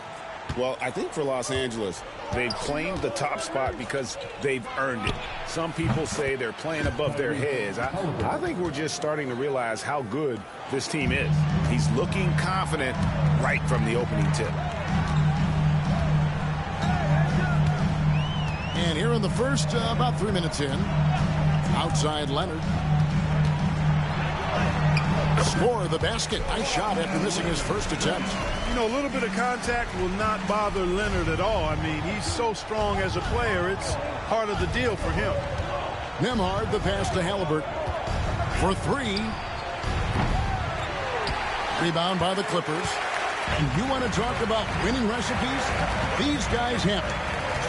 Well, I think for Los Angeles, they've claimed the top spot because they've earned it. Some people say they're playing above their heads. I think we're just starting to realize how good this team is. He's looking confident right from the opening tip. And here in the first, about 3 minutes in, outside Leonard. Score the basket. Nice shot after missing his first attempt. You know, a little bit of contact will not bother Leonard at all. I mean, he's so strong as a player, it's part of the deal for him. Nembhard, the pass to Halliburton for 3. Rebound by the Clippers. And you want to talk about winning recipes? These guys have it.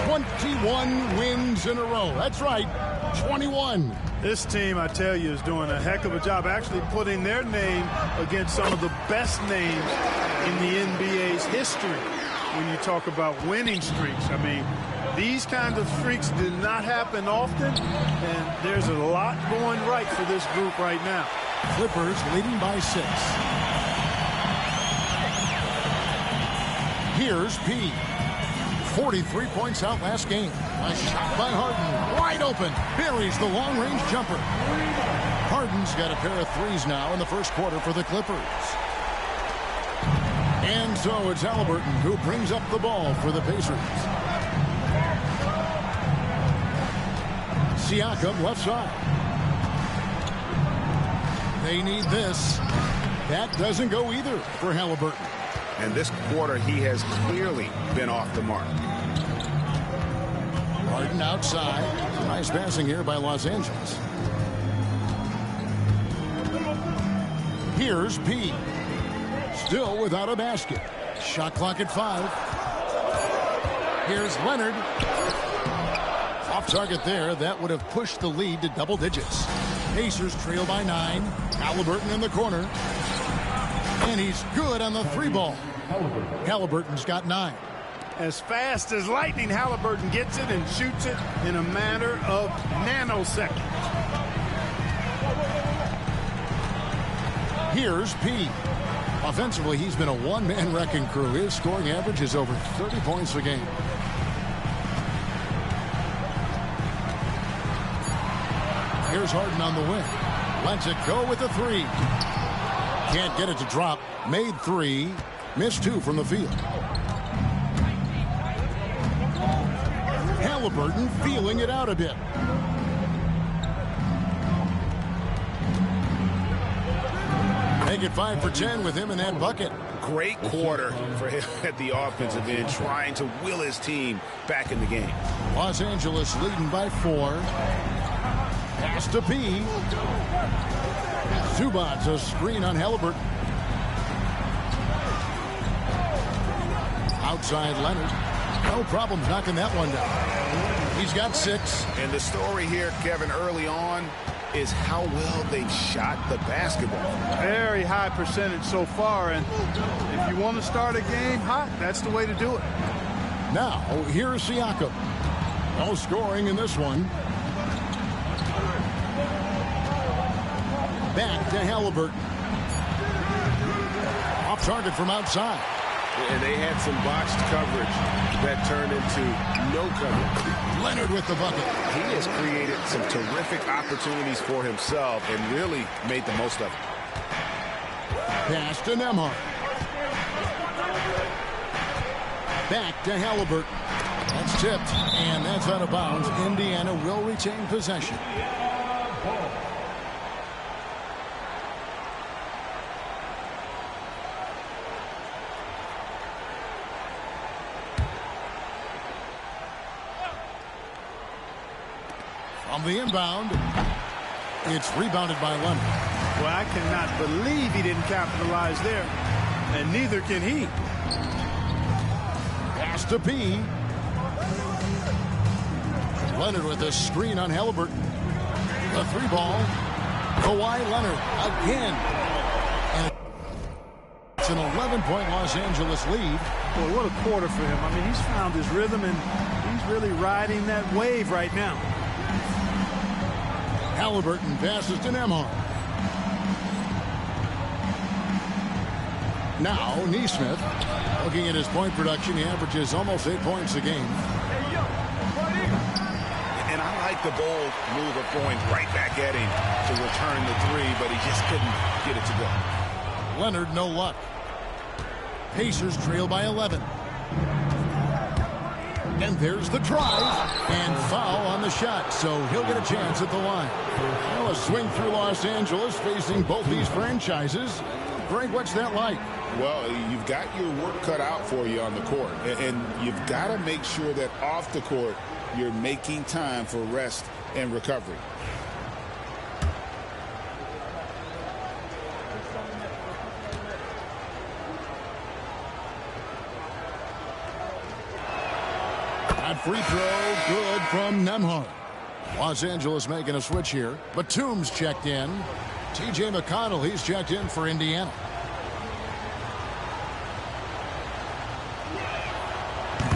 21 wins in a row. That's right, 21. This team, I tell you, is doing a heck of a job actually putting their name against some of the best names in the NBA's history when you talk about winning streaks. I mean, these kind of streaks did not happen often, and there's a lot going right for this group right now. Clippers leading by 6. Here's P. 43 points out last game. A shot by Harden. Wide open. Buries the long-range jumper. Harden's got a pair of threes now in the first quarter for the Clippers. And so it's Halliburton who brings up the ball for the Pacers. Siakam left side. They need this. That doesn't go either for Halliburton. And this quarter, he has clearly been off the mark. Harden outside. Nice passing here by Los Angeles. Here's P. Still without a basket. Shot clock at 5. Here's Leonard. Off target there. That would have pushed the lead to double digits. Pacers trail by 9. Halliburton in the corner. And he's good on the 3 ball. Halliburton's got 9. As fast as lightning, Halliburton gets it and shoots it in a matter of nanoseconds. Here's P. Offensively, he's been a one-man wrecking crew. His scoring average is over 30 points a game. Here's Harden on the wing. Lets it go with the 3. Can't get it to drop. Made 3. Missed 2 from the field. Halliburton feeling it out a bit. Make it 5 for 10 with him in that bucket. Great quarter for him at the offensive end, trying to will his team back in the game. Los Angeles leading by 4. Pass to P. Zubac's a screen on Halliburton. Outside Leonard. No problems knocking that one down. He's got 6. And the story here, Kevin, early on is how well they've shot the basketball. Very high percentage so far, and if you want to start a game hot, that's the way to do it. Now, here's Siakam. No scoring in this one. Back to Halliburton. Off target from outside. And they had some botched coverage that turned into no coverage. Leonard with the bucket. He has created some terrific opportunities for himself and really made the most of it. Pass to Nembhard. Back to Halliburton. That's tipped, and that's out of bounds. Indiana will retain possession. On the inbound, it's rebounded by Leonard. Well, I cannot believe he didn't capitalize there, and neither can he. Pass to P. Leonard with a screen on Halliburton. The three ball. Kawhi Leonard again. And it's an 11-point Los Angeles lead. Boy, what a quarter for him. I mean, he's found his rhythm, and he's really riding that wave right now. Halliburton passes to Nembhard. Now, Nesmith. Looking at his point production, he averages almost 8 points a game. And I like the bold move of going right back at him to return the three, but he just couldn't get it to go. Leonard, no luck. Pacers trail by 11. And there's the drive. And foul on the shot, so he'll get a chance at the line. Well, a swing through Los Angeles facing both these franchises. Greg, what's that like? Well, you've got your work cut out for you on the court, and you've got to make sure that off the court you're making time for rest and recovery. That free throw good from Nembhard. Los Angeles making a switch here. Batum's checked in. T.J. McConnell, he's checked in for Indiana.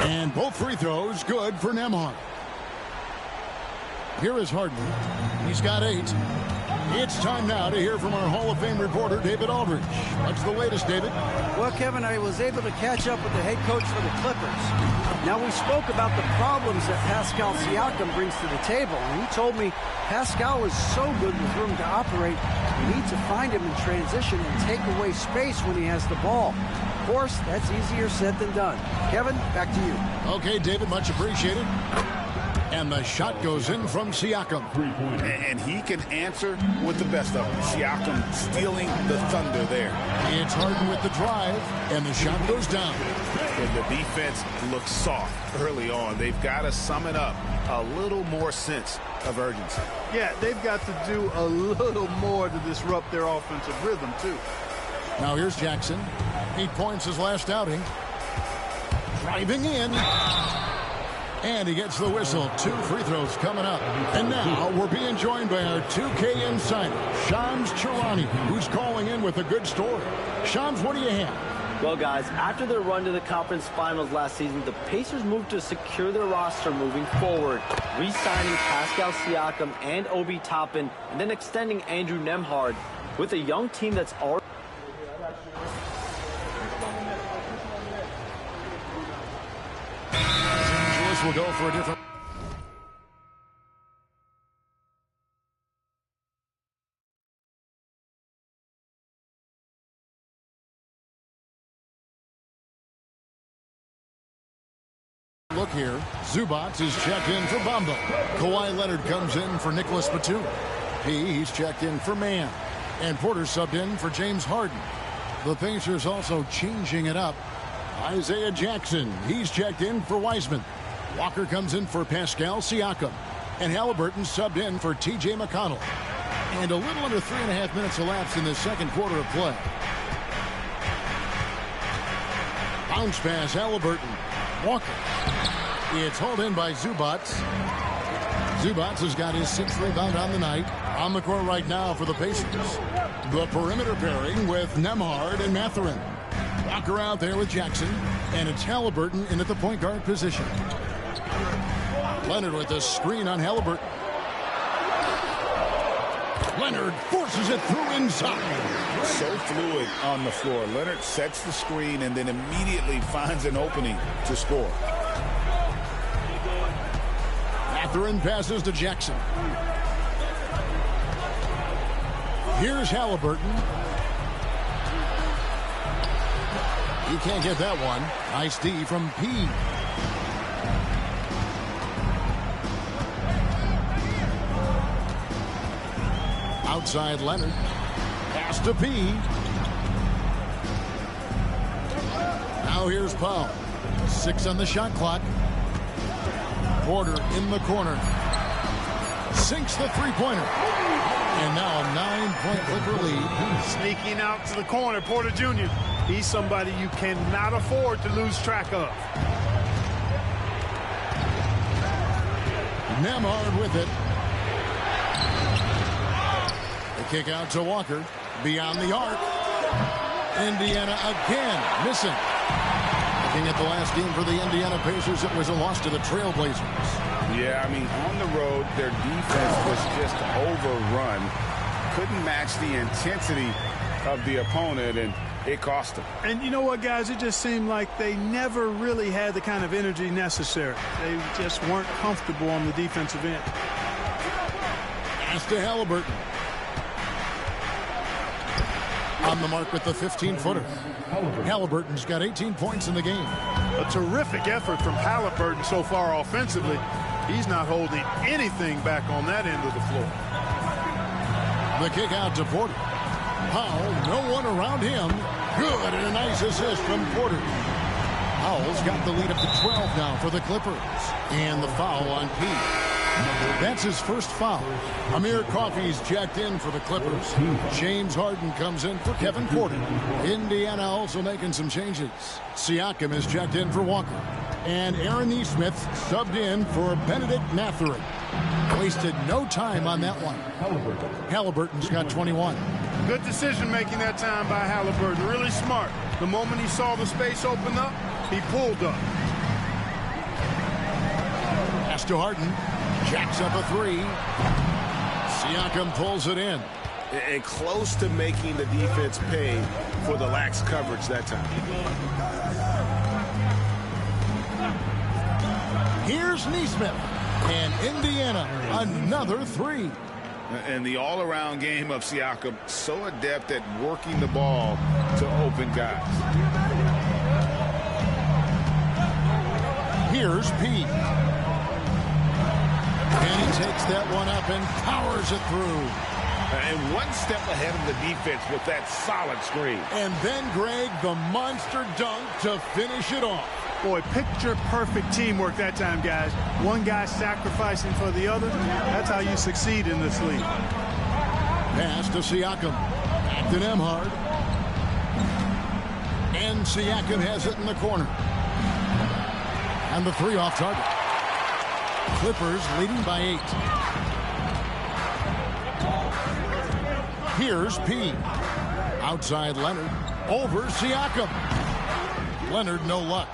And both free throws good for Nembhard. Here is Harden. He's got 8. It's time now to hear from our Hall of Fame reporter, David Aldridge. What's the latest, David? Well, Kevin, I was able to catch up with the head coach for the Clippers. Now, we spoke about the problems that Pascal Siakam brings to the table, and he told me Pascal is so good with room to operate, you need to find him in transition and take away space when he has the ball. Of course, that's easier said than done. Kevin, back to you. Okay, David, much appreciated. And the shot goes in from Siakam. And he can answer with the best of them. Siakam stealing the thunder there. It's Harden with the drive, and the shot goes down. And the defense looks soft early on. They've got to sum it up. A little more sense of urgency. Yeah, they've got to do a little more to disrupt their offensive rhythm, too. Now here's Jackson. 8 points his last outing. Driving in. And he gets the whistle. 2 free throws coming up. And now we're being joined by our 2K insider, Shams Charania, who's calling in with a good story. Shams, what do you have? Well, guys, after their run to the conference finals last season, the Pacers moved to secure their roster moving forward, re-signing Pascal Siakam and Obi Toppin, and then extending Andrew Nembhard with a young team that's already... Will go for a different... Look here, Zubac is checked in for Bamba. Kawhi Leonard comes in for Nicholas Batum. He's checked in for Mann. And Porter subbed in for James Harden. The Pacers also changing it up. Isaiah Jackson, he's checked in for Wiseman. Walker comes in for Pascal Siakam. And Halliburton subbed in for T.J. McConnell. And a little under 3.5 minutes elapsed in the second quarter of play. Bounce pass, Halliburton. Walker. It's hauled in by Zubac. Zubac has got his 6th rebound on the night. On the court right now for the Pacers. The perimeter pairing with Nembhard and Mathurin. Walker out there with Jackson. And it's Halliburton in at the point guard position. Leonard with a screen on Halliburton. Leonard forces it through inside. So fluid on the floor. Leonard sets the screen and then immediately finds an opening to score. Mathurin passes to Jackson. Here's Halliburton. He can't get that one. Nice D from P. Outside Leonard. Pass to P. Now here's Powell. 6 on the shot clock. Porter in the corner. Sinks the three-pointer. And now a 9-point Clipper lead. Sneaking out to the corner, Porter Jr. He's somebody you cannot afford to lose track of. Nembhard with it. The kick out to Walker. Beyond the arc. Indiana again missing. Looking at the last game for the Indiana Pacers, it was a loss to the Trailblazers. Yeah, I mean, on the road, their defense was just overrun. Couldn't match the intensity of the opponent, and it cost them. And you know what, guys? It just seemed like they never really had the kind of energy necessary. They just weren't comfortable on the defensive end. Pass to Halliburton. On the mark with the 15-footer. Halliburton's got 18 points in the game. A terrific effort from Halliburton so far offensively. He's not holding anything back on that end of the floor. The kick out to Porter. Powell, no one around him. Good, and a nice assist from Porter. Powell's got the lead up to 12 now for the Clippers. And the foul on P. That's his first foul. Amir Coffey's jacked in for the Clippers. James Harden comes in for Kevin Porter. Indiana also making some changes. Siakam is jacked in for Walker. And Aaron Nesmith subbed in for Benedict Mathurin. Wasted no time on that one. Halliburton's got 21. Good decision making that time by Halliburton. Really smart. The moment he saw the space open up, he pulled up. Pass to Harden. Jacks up a three. Siakam pulls it in. And close to making the defense pay for the lax coverage that time. Here's Nesmith. And Indiana, another three. And the all-around game of Siakam, so adept at working the ball to open guys. Here's P. And he takes that one up and powers it through. And one step ahead of the defense with that solid screen. And then, Greg, the monster dunk to finish it off. Boy, picture-perfect teamwork that time, guys. One guy sacrificing for the other. That's how you succeed in this league. Pass to Siakam. Back to Nembhard. And Siakam has it in the corner. And the three off target. Clippers leading by 8. Here's P. Outside Leonard. Over Siakam. Leonard, no luck.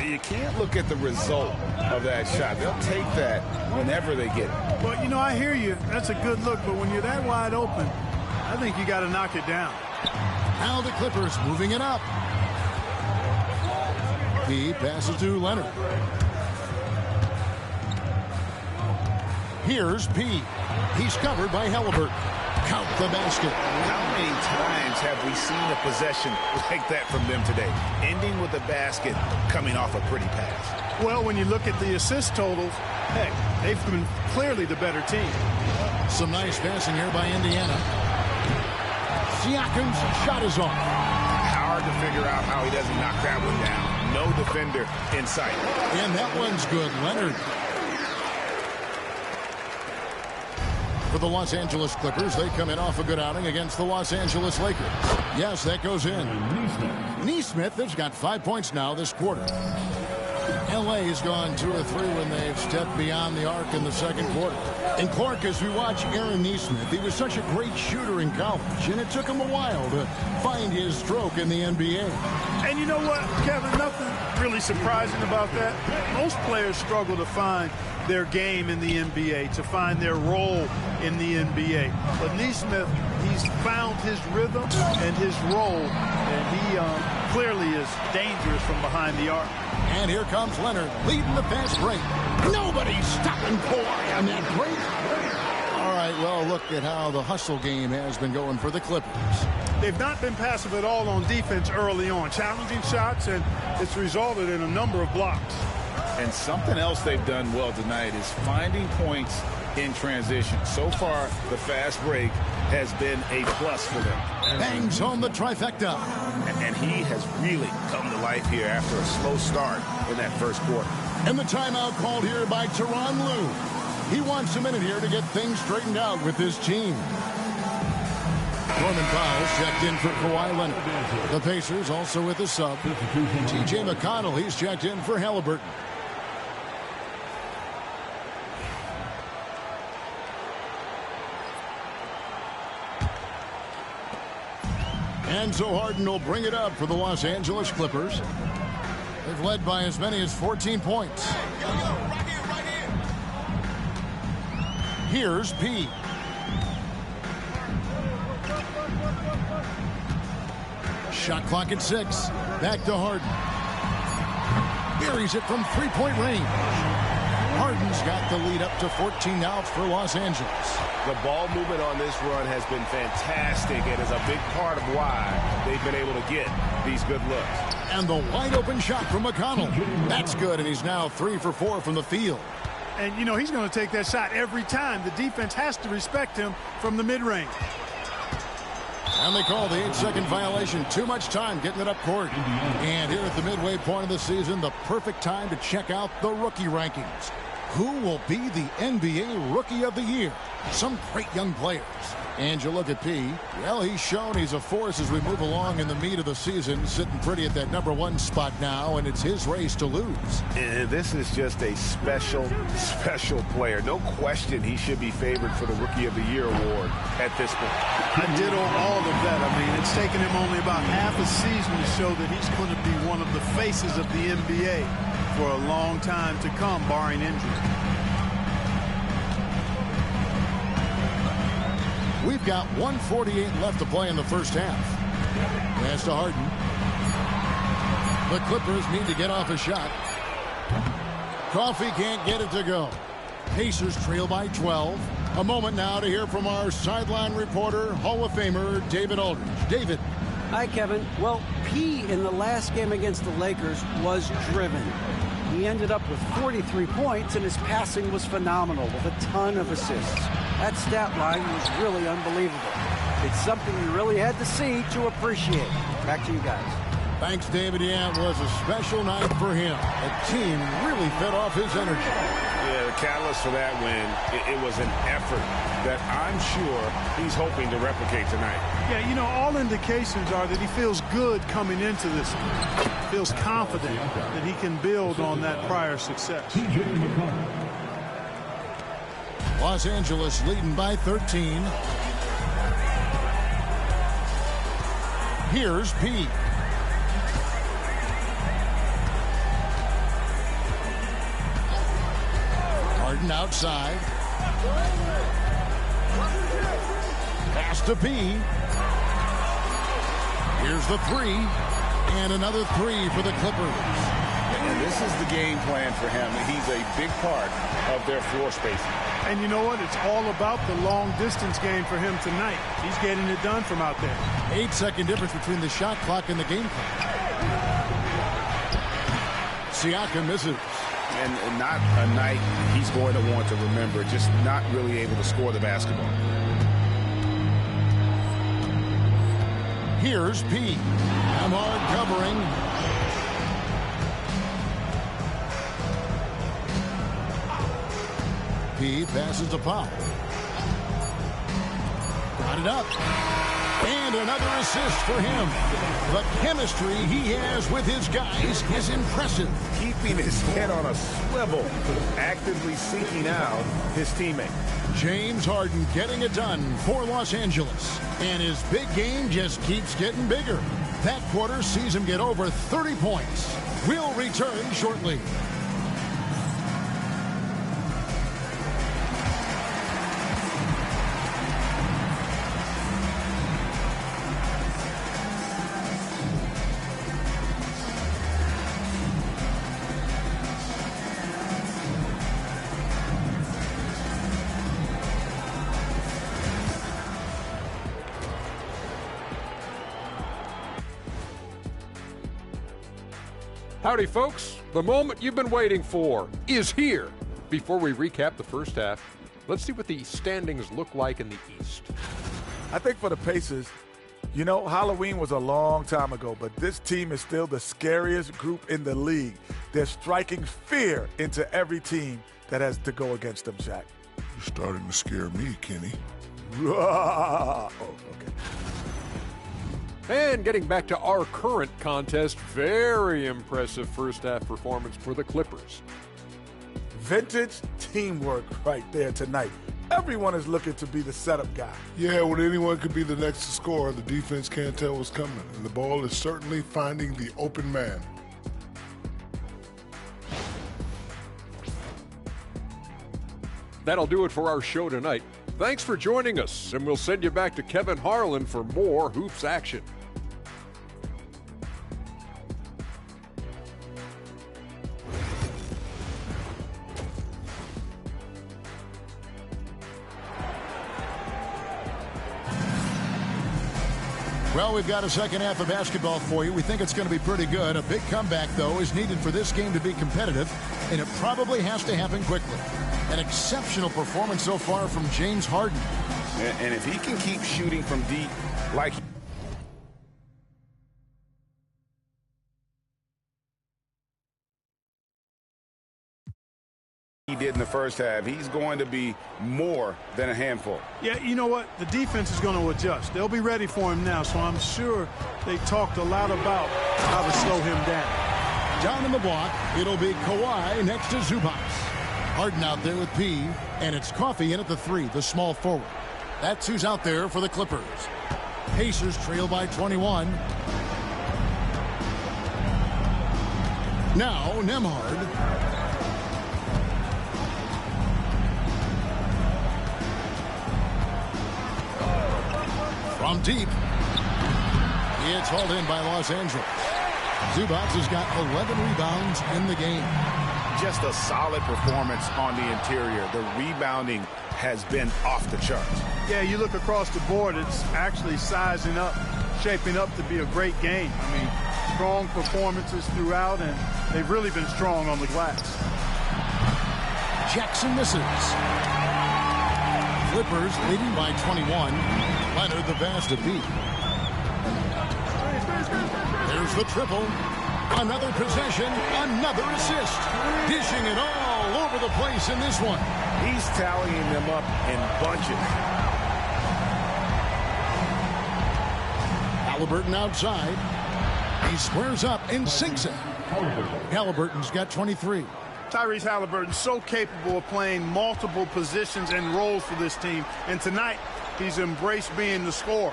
You can't look at the result of that shot. They'll take that whenever they get it. Well, you know, I hear you. That's a good look, but when you're that wide open, I think you got to knock it down. Now the Clippers moving it up. He passes to Leonard. Here's P. He's covered by Halliburton. Count the basket. How many times have we seen a possession like that from them today? Ending with a basket, coming off a pretty pass. Well, when you look at the assist totals, hey, they've been clearly the better team. Some nice passing here by Indiana. Siakam's shot is off. Hard to figure out how he doesn't knock that one down. No defender in sight. And that one's good. Leonard. For the Los Angeles Clippers, they come in off a good outing against the Los Angeles Lakers. Yes, that goes in. Nesmith has got 5 points now this quarter. LA has gone 2 of 3 when they've stepped beyond the arc in the second quarter. And Clark, as we watch Aaron Nesmith, he was such a great shooter in college, and it took him a while to find his stroke in the NBA. And you know what, Kevin, nothing really surprising about that. Most players struggle to find their game in the NBA, to find their role in the NBA. But Nesmith, he's found his rhythm and his role, and he clearly is dangerous from behind the arc. And here comes Leonard leading the fast break. Nobody's stopping Kawhi on that break. All right, well, look at how the hustle game has been going for the Clippers. They've not been passive at all on defense early on. Challenging shots, and it's resulted in a number of blocks. And something else they've done well tonight is finding points in transition. So far, the fast break has been a plus for them. Bangs home the trifecta. And he has really come to life here after a slow start in that first quarter. And the timeout called here by Tyronn Lue. He wants a minute here to get things straightened out with his team. Norman Powell checked in for Kawhi Leonard. The Pacers also with a sub. T.J. McConnell, he's checked in for Halliburton. Enzo Harden will bring it up for the Los Angeles Clippers. They've led by as many as 14 points. Here's P. Shot clock at 6. Back to Harden. Buries it from three-point range. Harden's got the lead up to 14 now for Los Angeles. The ball movement on this run has been fantastic and is a big part of why they've been able to get these good looks. And the wide-open shot from McConnell. That's good, and he's now 3 for 4 from the field. And, you know, he's going to take that shot every time. The defense has to respect him from the mid-range. And they call the 8-second violation. Too much time getting it up court. And here at the midway point of the season, the perfect time to check out the rookie rankings. Who will be the NBA Rookie of the Year? Some great young players. And you look at P. Well, he's shown he's a force as we move along in the meat of the season, sitting pretty at that #1 spot now, and it's his race to lose. And this is just a special, special player. No question he should be favored for the Rookie of the Year award at this point. I did all of that. I mean, it's taken him only about half a season to show that he's going to be one of the faces of the NBA for a long time to come, barring injury. We've got 1:48 left to play in the first half. Pass to Harden. The Clippers need to get off a shot. Coffee can't get it to go. Pacers trail by 12. A moment now to hear from our sideline reporter, Hall of Famer David Aldridge. David. Hi, Kevin. Well, P in the last game against the Lakers was driven. He ended up with 43 points, and his passing was phenomenal with a ton of assists. That stat line was really unbelievable. It's something you really had to see to appreciate. Back to you guys. Thanks, David. Yeah, it was a special night for him. The team really fed off his energy. Yeah, the catalyst for that win, it was an effort that I'm sure he's hoping to replicate tonight. Yeah, you know, all indications are that he feels good coming into this one. Feels confident that he can build on that prior success. Los Angeles leading by 13. Here's P. Harden outside. Pass to P. Here's the 3. And another 3 for the Clippers. And this is the game plan for him. He's a big part of their floor spacing. And you know what? It's all about the long-distance game for him tonight. He's getting it done from out there. 8-second difference between the shot clock and the game clock. Siakam misses. And not a night he's going to want to remember, just not really able to score the basketball. Here's P. Amard covering. P passes to Pop. Got it up. And another assist for him. The chemistry he has with his guys is impressive. Keeping his head on a swivel, actively seeking out his teammate. James Harden getting it done for Los Angeles. And his big game just keeps getting bigger. That quarter sees him get over 30 points. We'll return shortly. Howdy, folks. The moment you've been waiting for is here. Before we recap the first half, let's see what the standings look like in the East. I think for the Pacers, you know, Halloween was a long time ago, but this team is still the scariest group in the league. They're striking fear into every team that has to go against them, Shaq. You're starting to scare me, Kenny. Oh, okay. And getting back to our current contest, very impressive first half performance for the Clippers. Vintage teamwork right there tonight. Everyone is looking to be the setup guy. Yeah, when anyone could be the next to score, the defense can't tell what's coming, and the ball is certainly finding the open man. That'll do it for our show tonight. Thanks for joining us, and we'll send you back to Kevin Harlan for more Hoops action. Well, we've got a second half of basketball for you. We think it's going to be pretty good. A big comeback, though, is needed for this game to be competitive, and it probably has to happen quickly. An exceptional performance so far from James Harden. And if he can keep shooting from deep like he did in the first half, he's going to be more than a handful. Yeah, you know what? The defense is going to adjust. They'll be ready for him now, so I'm sure they talked a lot about how to slow him down. Down in the block, it'll be Kawhi next to Zubac. Harden out there with P, and it's Coffey in at the 3, the small forward. That's who's out there for the Clippers. Pacers trail by 21. Now Nembhard. From deep. It's hauled in by Los Angeles. Zubac has got 11 rebounds in the game. Just a solid performance on the interior. The rebounding has been off the charts. Yeah, you look across the board, it's actually sizing up, shaping up to be a great game. I mean, strong performances throughout, and they've really been strong on the glass. Jackson misses. Clippers leading by 21. Leonard the pass to beat. There's the triple. Another possession, another assist. Dishing it all over the place in this one. He's tallying them up in bunches. Halliburton outside. He squares up and sinks it. Halliburton's got 23. Tyrese Halliburton so capable of playing multiple positions and roles for this team. And tonight, he's embraced being the scorer.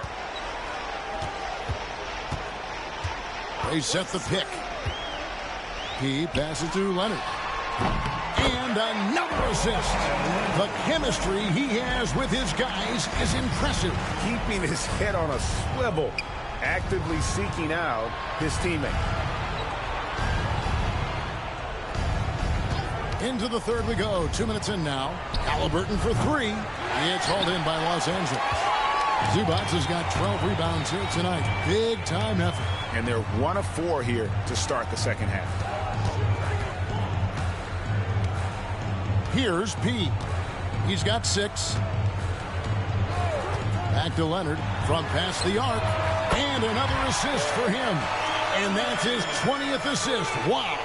They set the pick. He passes to Leonard. And another assist. The chemistry he has with his guys is impressive. Keeping his head on a swivel, actively seeking out his teammate. Into the third we go. 2 minutes in now. Halliburton for 3. It's hauled in by Los Angeles. Zubac has got 12 rebounds here tonight. Big time effort. And they're 1 of 4 here to start the second half. Here's P. He's got 6. Back to Leonard from past the arc. And another assist for him. And that's his 20th assist. Wow.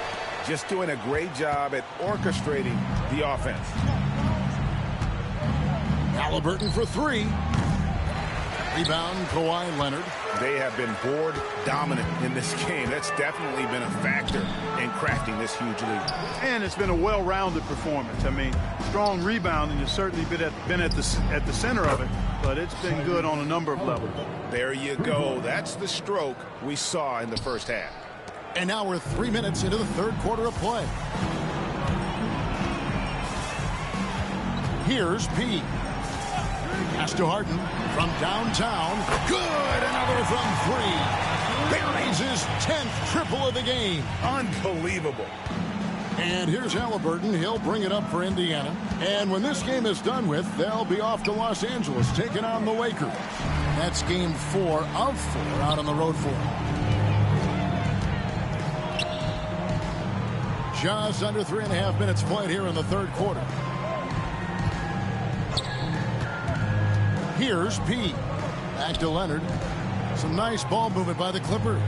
Just doing a great job at orchestrating the offense. Halliburton for 3. Rebound, Kawhi Leonard. They have been board dominant in this game. That's definitely been a factor in crafting this huge lead. And it's been a well-rounded performance. I mean, strong rebounding has certainly been at the center of it, but it's been good on a number of levels. There you go. That's the stroke we saw in the first half. And now we're 3 minutes into the third quarter of play. Here's P. Pass to Harden from downtown. Good. Another from 3. Buries his 10th triple of the game. Unbelievable. And here's Halliburton. He'll bring it up for Indiana. And when this game is done with, they'll be off to Los Angeles, taking on the Lakers. That's game 4 of 4 out on the road for them. Just under 3.5 minutes played here in the third quarter. Here's P. Back to Leonard. Some nice ball movement by the Clippers.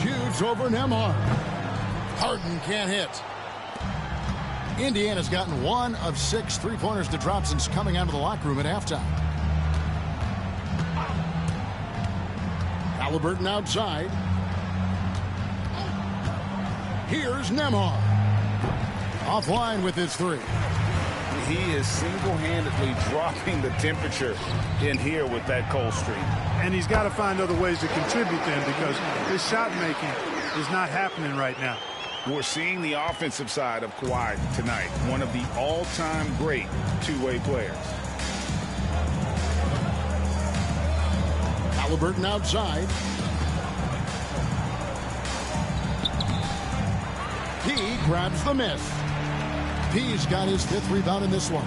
Shoots over Nembhard. Harden can't hit. Indiana's gotten 1 of 6 3-pointers to drop since coming out of the locker room at halftime. Halliburton outside. Here's Nembhard. Offline with his 3. He is single-handedly dropping the temperature in here with that cold streak. And he's got to find other ways to contribute then, because his shot making is not happening right now. We're seeing the offensive side of Kawhi tonight, one of the all-time great two-way players. Halliburton outside. He grabs the miss. P's got his 5th rebound in this one.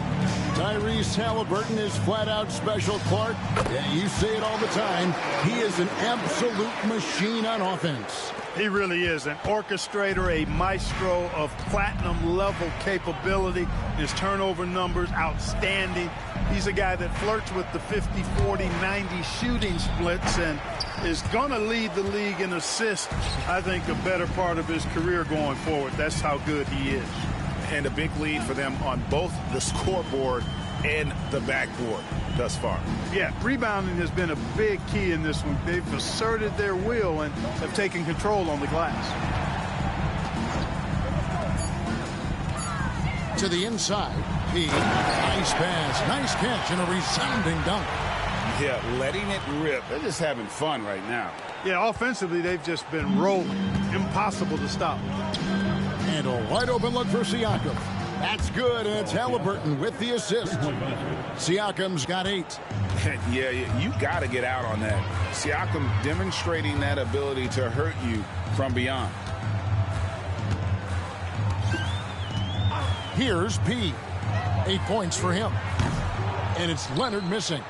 Tyrese Halliburton is flat-out special, Clark. Yeah, you say it all the time. He is an absolute machine on offense. He really is an orchestrator, a maestro of platinum-level capability. His turnover numbers, outstanding. He's a guy that flirts with the 50, 40, 90 shooting splits and is going to lead the league in assists, I think, a better part of his career going forward. That's how good he is. And a big lead for them on both the scoreboard and the backboard thus far. Yeah, rebounding has been a big key in this one. They've asserted their will and have taken control on the glass. To the inside, P. Nice pass, nice catch, and a resounding dunk. Yeah, letting it rip. They're just having fun right now. Yeah, offensively, they've just been rolling. Impossible to stop. And a wide open look for Siakam. That's good, and it's Halliburton with the assist. Siakam's got 8. Yeah, you got to get out on that. Siakam demonstrating that ability to hurt you from beyond. Here's P. 8 points for him. And it's Leonard missing.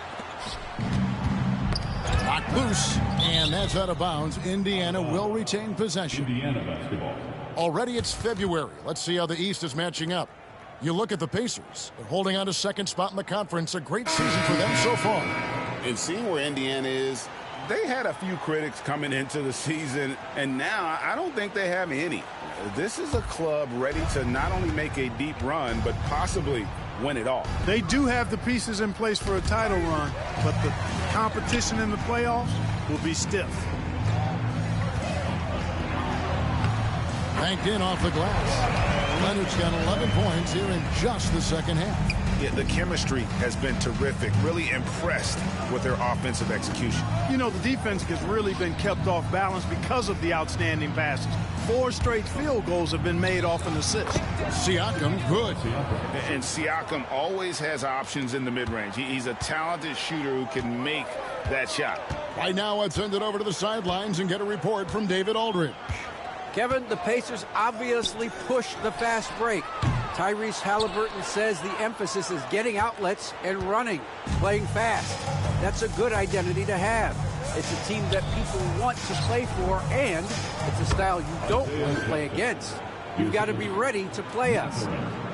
Knocked loose, and that's out of bounds. Indiana will retain possession. Indiana basketball. Already it's February. Let's see how the East is matching up. You look at the Pacers. They're holding on to second spot in the conference. A great season for them so far. And seeing where Indiana is, They had a few critics coming into the season, and now I don't think they have any. This is a club ready to not only make a deep run, but possibly win it all. They do have the pieces in place for a title run, but the competition in the playoffs will be stiff. Banked in off the glass. Leonard's got 11 points here in just the second half. Yeah, the chemistry has been terrific. Really impressed with their offensive execution. You know, the defense has really been kept off balance because of the outstanding passes. 4 straight field goals have been made off an assist. Siakam, good. And Siakam always has options in the mid-range. He's a talented shooter who can make that shot. Right now, let's send it over to the sidelines and get a report from David Aldridge. Kevin, the Pacers obviously pushed the fast break. Tyrese Halliburton says the emphasis is getting outlets and running, playing fast. That's a good identity to have. It's a team that people want to play for, and it's a style you don't want to play against. You've got to be ready to play us.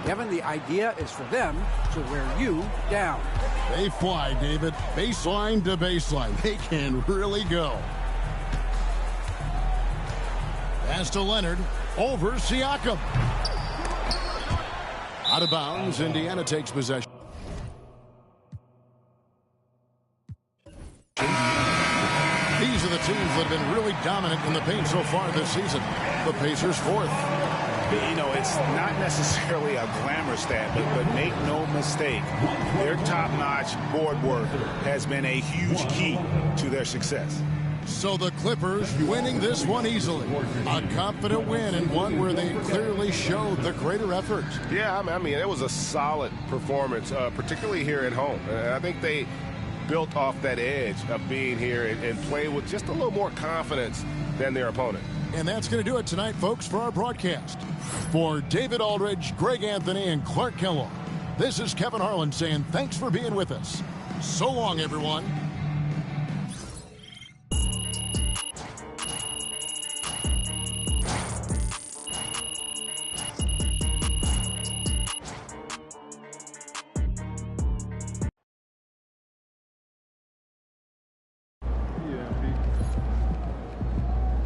Kevin, the idea is for them to wear you down. They fly, David. Baseline to baseline. They can really go. Pass to Leonard. Over Siakam. Out of bounds. Indiana takes possession. These are the teams that have been really dominant in the paint so far this season. The Pacers fourth. You know, it's not necessarily a glamour stat, but make no mistake, their top-notch board work has been a huge key to their success. So the Clippers winning this one easily. A confident win and one where they clearly showed the greater effort. Yeah, I mean, it was a solid performance, particularly here at home. I think they built off that edge of being here and play with just a little more confidence than their opponent. And that's going to do it tonight, folks, for our broadcast. For David Aldridge, Greg Anthony, and Clark Kellogg, this is Kevin Harlan saying thanks for being with us. So long, everyone.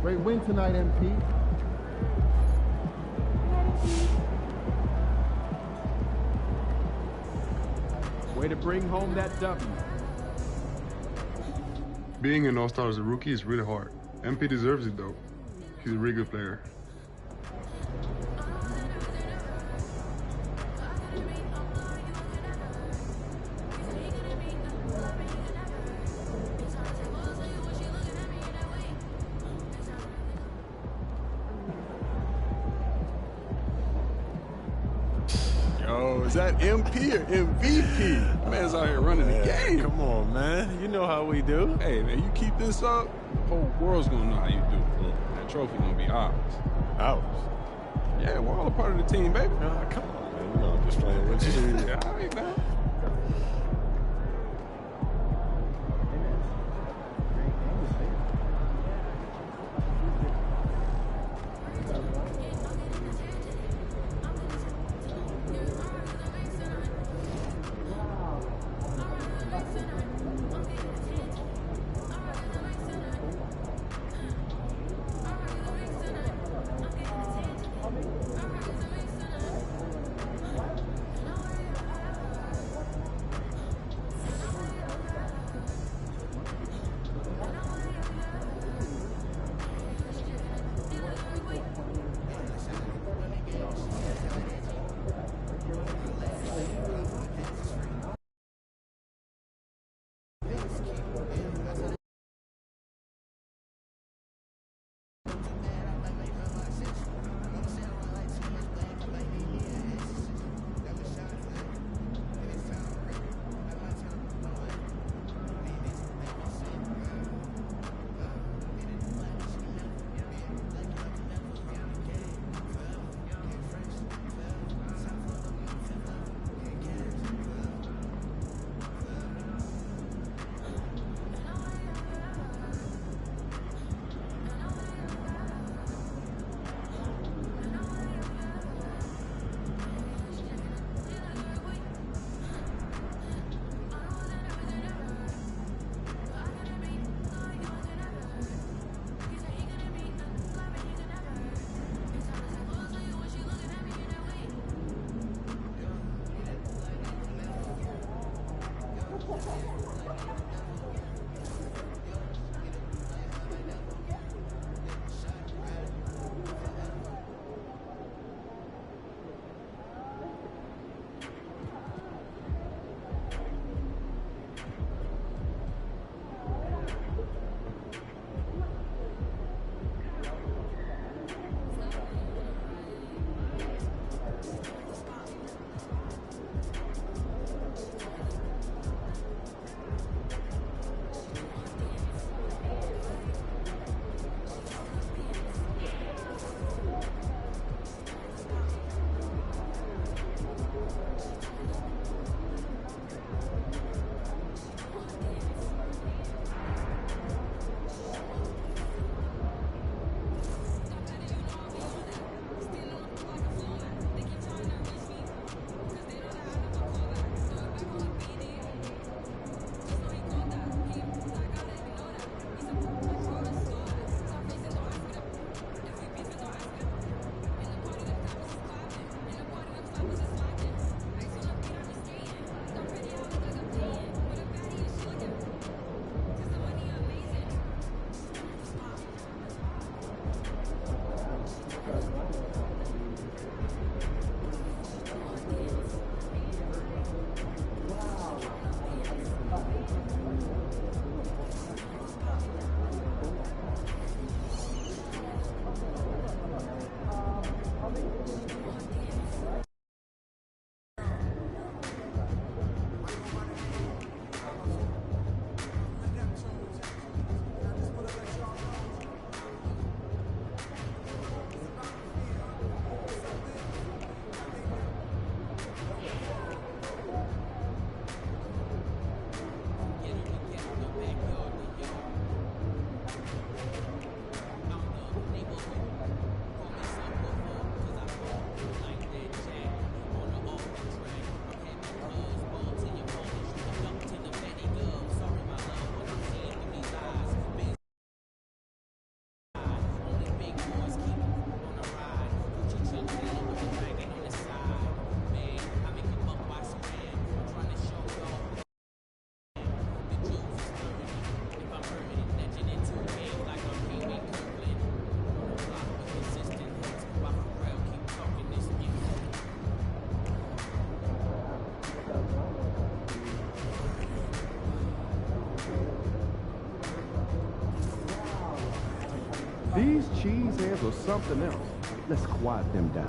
Great win tonight, MP. Way to bring home that W. Being an all-star as a rookie is really hard. MP deserves it, though. He's a really good player. Yo, is that MP or MVP? Man's out here running the game. Come on, man. You know how we do. Hey, man, you keep this up, the whole world's gonna know how you do. That trophy gonna be ours. Ours? Yeah, we're all a part of the team, baby. Come on, man. You know I'm just playing with you. Yeah, all right, man. cheese heads or something else. Let's quiet them down.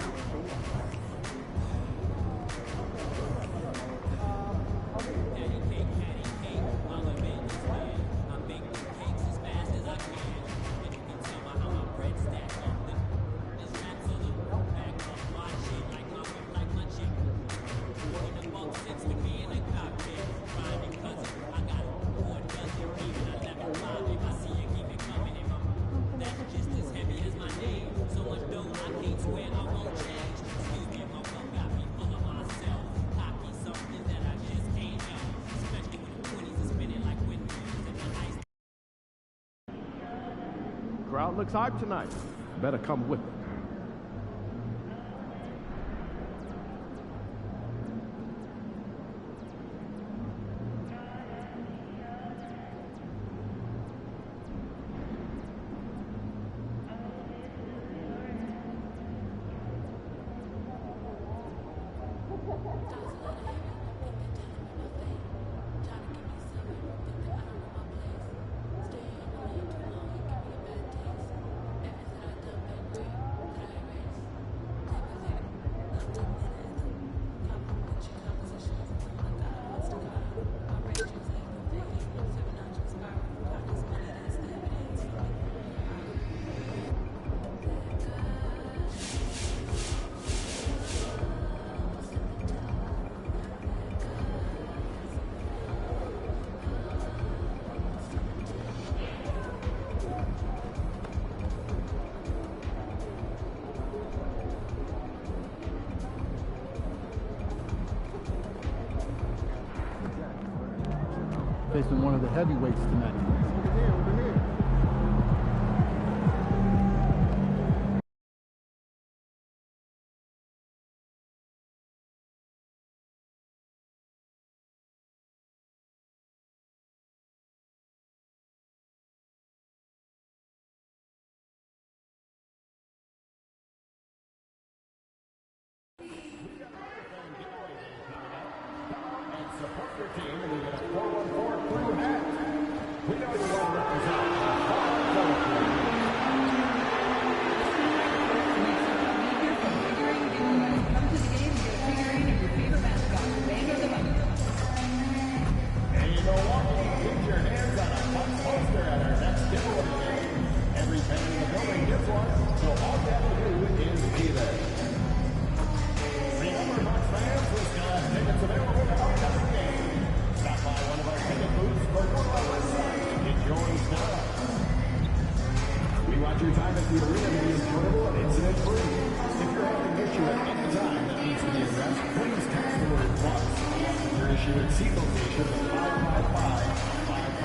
Crowd looks hyped tonight. Better come with it. Facing one of the heavyweights tonight. Support your team and you get a 414 crew hat. We know you all represent and you know what? Get your hands on a Bucks poster at our next giveaway. Every penny in the building gets one, so all you have to do is be there. Remember, Bucks fans, we still have tickets available to our next game. Stop by one of our ticket booths or go to our website to get yours now. We want your time at the arena to be enjoyable and incident-free. If you're having an issue at any time that needs to be addressed, please text the word Bucks. Your issue at C location is 55555.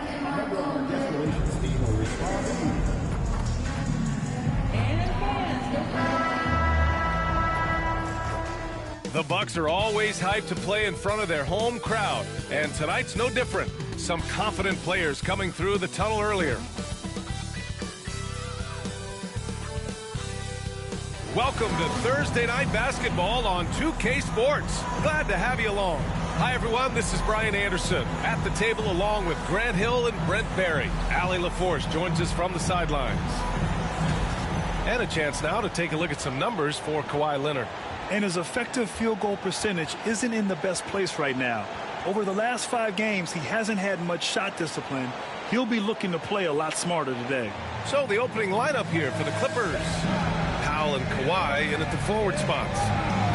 A member of our guest relations team will respond immediately. The Bucks are always hyped to play in front of their home crowd, and tonight's no different. Some confident players coming through the tunnel earlier. Welcome to Thursday Night Basketball on 2K Sports. Glad to have you along. Hi, everyone. This is Brian Anderson at the table along with Grant Hill and Brent Barry. Allie LaForce joins us from the sidelines. And a chance now to take a look at some numbers for Kawhi Leonard. And his effective field goal percentage isn't in the best place right now. Over the last 5 games, he hasn't had much shot discipline. He'll be looking to play a lot smarter today. So the opening lineup here for the Clippers. Powell and Kawhi in at the forward spots.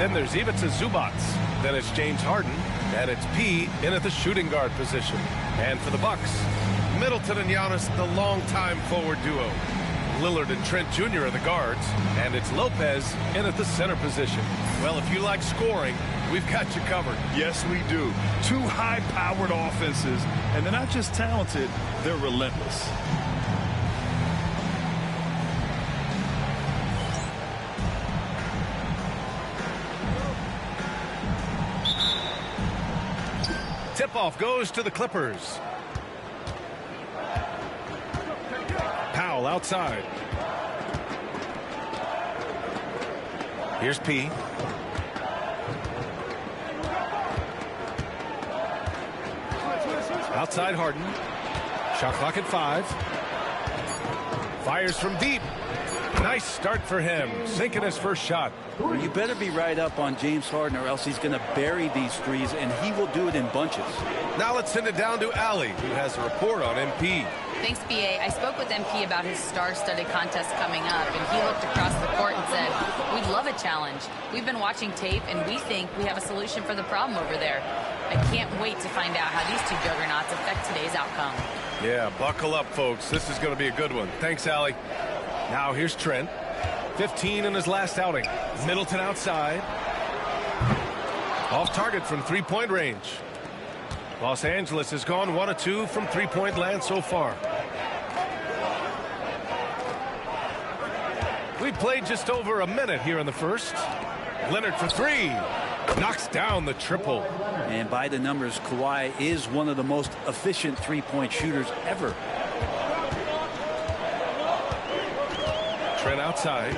Then there's Ivica Zubac. Then it's James Harden. And it's P in at the shooting guard position. And for the Bucks, Middleton and Giannis, the longtime forward duo. Lillard and Trent Jr. are the guards, and it's Lopez in at the center position. Well, if you like scoring, we've got you covered. Yes, we do. 2 high-powered offenses, and they're not just talented, they're relentless. Tip-off goes to the Clippers. Powell outside. Here's P. Outside Harden. Shot clock at 5. Fires from deep. Nice start for him, sinking his first shot. Well, you better be right up on James Harden or else he's going to bury these threes, and he will do it in bunches. Now let's send it down to Allie, who has a report on MP. Thanks, BA. I spoke with MP about his star-studded contest coming up, and he looked across the court and said, "We'd love a challenge. We've been watching tape, and we think we have a solution for the problem over there." I can't wait to find out how these two juggernauts affect today's outcome. Yeah, buckle up, folks. This is going to be a good one. Thanks, Allie. Now here's Trent. 15 in his last outing. Middleton outside. Off target from three-point range. Los Angeles has gone 1 of 2 from three-point land so far. We've played just over a minute here in the first. Leonard for three. Knocks down the triple. And by the numbers, Kawhi is one of the most efficient three-point shooters ever. Trent outside.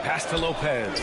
Pass to Lopez.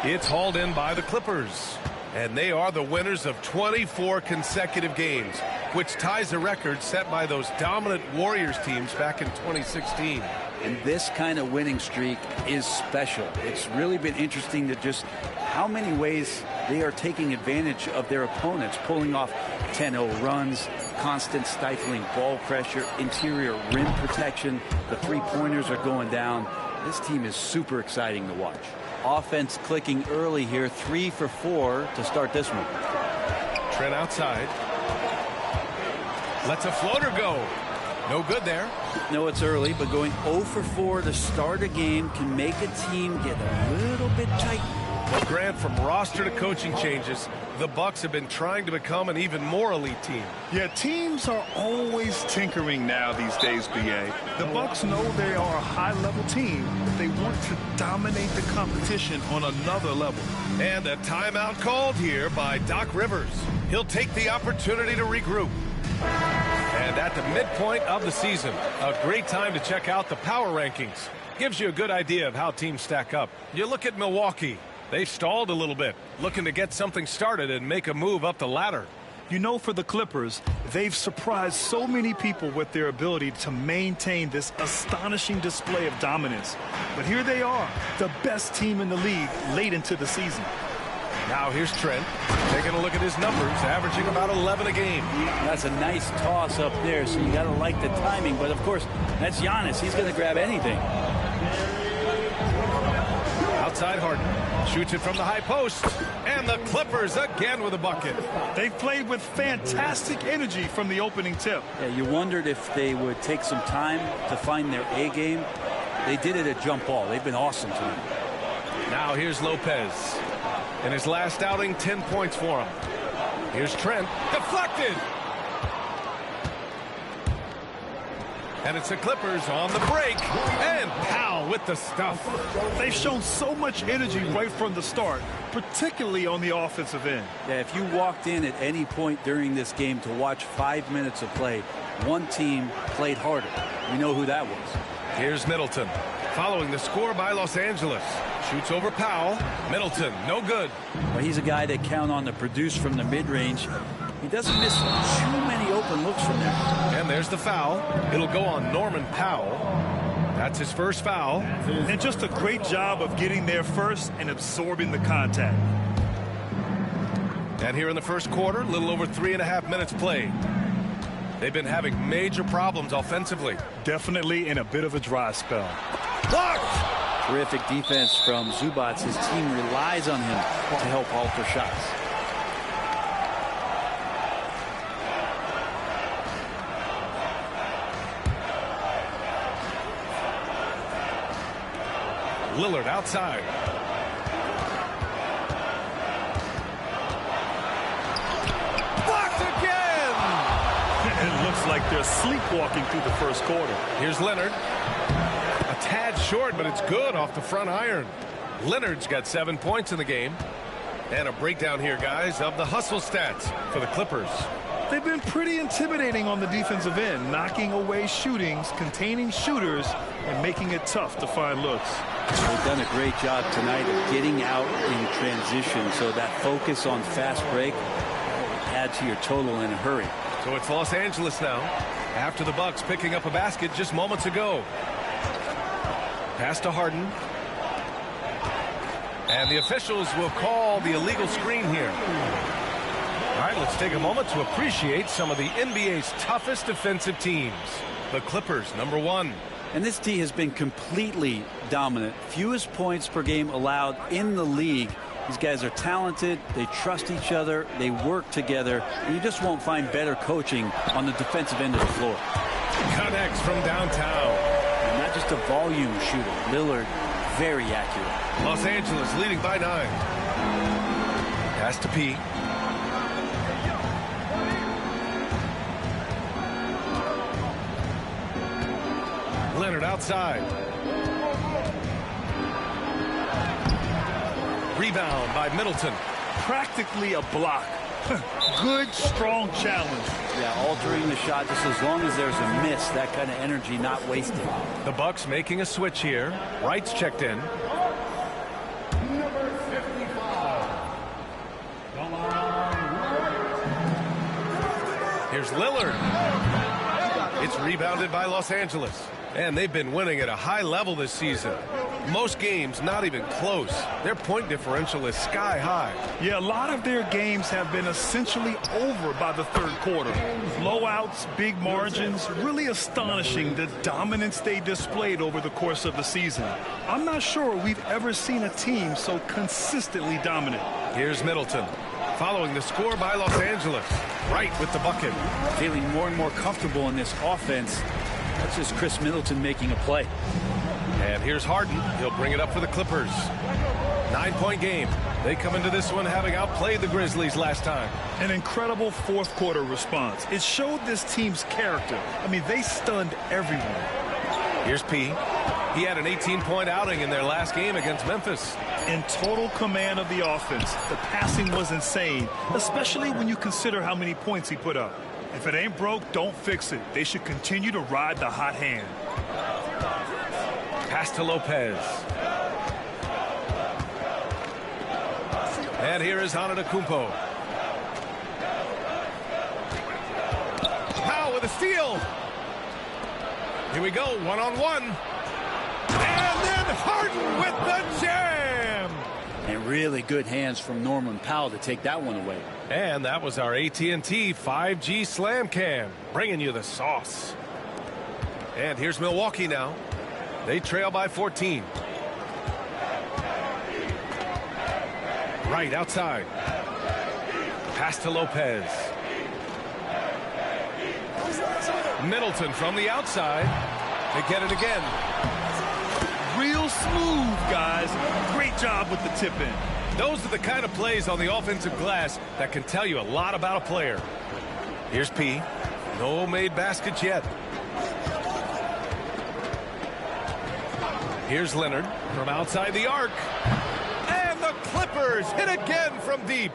It's hauled in by the Clippers. And they are the winners of 24 consecutive games, which ties a record set by those dominant Warriors teams back in 2016. And this kind of winning streak is special. It's really been interesting to just how many ways they are taking advantage of their opponents, pulling off 10-0 runs, constant stifling ball pressure, interior rim protection. The three-pointers are going down. This team is super exciting to watch. Offense clicking early here, 3 for 4 to start this one. Trent outside. Lets a floater go. No good there. No, it's early, but going 0 for 4 to start a game can make a team get a little bit tight. Well, Grant, from roster to coaching changes, the Bucks have been trying to become an even more elite team. Yeah, teams are always tinkering now these days, BA. The Bucks know they are a high-level team, but they want to dominate the competition on another level. And a timeout called here by Doc Rivers. He'll take the opportunity to regroup. And at the midpoint of the season, a great time to check out the power rankings. Gives you a good idea of how teams stack up. You look at Milwaukee. They stalled a little bit, looking to get something started and make a move up the ladder. You know, for the Clippers, they've surprised so many people with their ability to maintain this astonishing display of dominance. But here they are, the best team in the league late into the season. Now here's Trent, taking a look at his numbers, averaging about 11 a game. That's a nice toss up there, so you got to like the timing. But, of course, that's Giannis. He's going to grab anything. Outside Harden. Shoots it from the high post. And the Clippers again with a bucket. They've played with fantastic energy from the opening tip. Yeah, you wondered if they would take some time to find their A game. They did it at jump ball. They've been awesome to them. Now here's Lopez. In his last outing, 10 points for him. Here's Trent. Deflected. And it's the Clippers on the break. And Powell with the stuff. They've shown so much energy right from the start, particularly on the offensive end. Yeah, if you walked in at any point during this game to watch 5 minutes of play, one team played harder. We know who that was. Here's Middleton. Following the score by Los Angeles. Shoots over Powell. Middleton, no good. Well, he's a guy that count on to produce from the mid-range. He doesn't miss too many open looks from there. And there's the foul. It'll go on Norman Powell. That's his first foul. And just a great job of getting there first and absorbing the contact. And here in the first quarter, a little over 3.5 minutes played. They've been having major problems offensively. Definitely in a bit of a dry spell. Blocked! Terrific defense from Zubac. His team relies on him to help alter shots. Lillard outside. Blocked again! It looks like they're sleepwalking through the first quarter. Here's Leonard. A tad short, but it's good off the front iron. Leonard's got 7 points in the game. And a breakdown here, guys, of the hustle stats for the Clippers. They've been pretty intimidating on the defensive end, knocking away shootings, containing shooters, and making it tough to find looks. They've done a great job tonight of getting out in transition, so that focus on fast break add to your total in a hurry. So it's Los Angeles now, after the Bucks picking up a basket just moments ago. Pass to Harden. And the officials will call the illegal screen here. All right, let's take a moment to appreciate some of the NBA's toughest defensive teams. The Clippers, #1. And this D has been completely dominant. Fewest points per game allowed in the league. These guys are talented. They trust each other. They work together. And you just won't find better coaching on the defensive end of the floor. Connects from downtown. And not just a volume shooter. Lillard, very accurate. Los Angeles leading by 9. Pass to P. Leonard outside. Rebound by Middleton. Practically a block. Good, strong challenge. Yeah, altering the shot just as long as there's a miss. That kind of energy not wasted. The Bucks making a switch here. Wright's checked in. Number 55. Here's Lillard. It's rebounded by Los Angeles. And they've been winning at a high level this season. Most games not even close. Their point differential is sky high. Yeah, a lot of their games have been essentially over by the third quarter. Blowouts, big margins, really astonishing the dominance they displayed over the course of the season. I'm not sure we've ever seen a team so consistently dominant. Here's Middleton. Following the score by Los Angeles. Wright with the bucket. Feeling more and more comfortable in this offense. That's just Chris Middleton making a play. And here's Harden. He'll bring it up for the Clippers. 9-point game. They come into this one having outplayed the Grizzlies last time. An incredible fourth quarter response. It showed this team's character. I mean, they stunned everyone. Here's P. He had an 18-point outing in their last game against Memphis. In total command of the offense. The passing was insane, especially when you consider how many points he put up. If it ain't broke, don't fix it. They should continue to ride the hot hand. Pass to Lopez. And here is Antetokounmpo. Powell with a steal. Here we go, one-on-one. And then Harden with the jam. And really good hands from Norman Powell to take that one away. And that was our AT&T 5G Slam Cam, bringing you the sauce. And here's Milwaukee now. They trail by 14. Right outside. Pass to Lopez. Middleton from the outside. They get it again. Real smooth, guys. Great job with the tip in. Those are the kind of plays on the offensive glass that can tell you a lot about a player. Here's P. No made baskets yet. Here's Leonard from outside the arc. And the Clippers hit again from deep.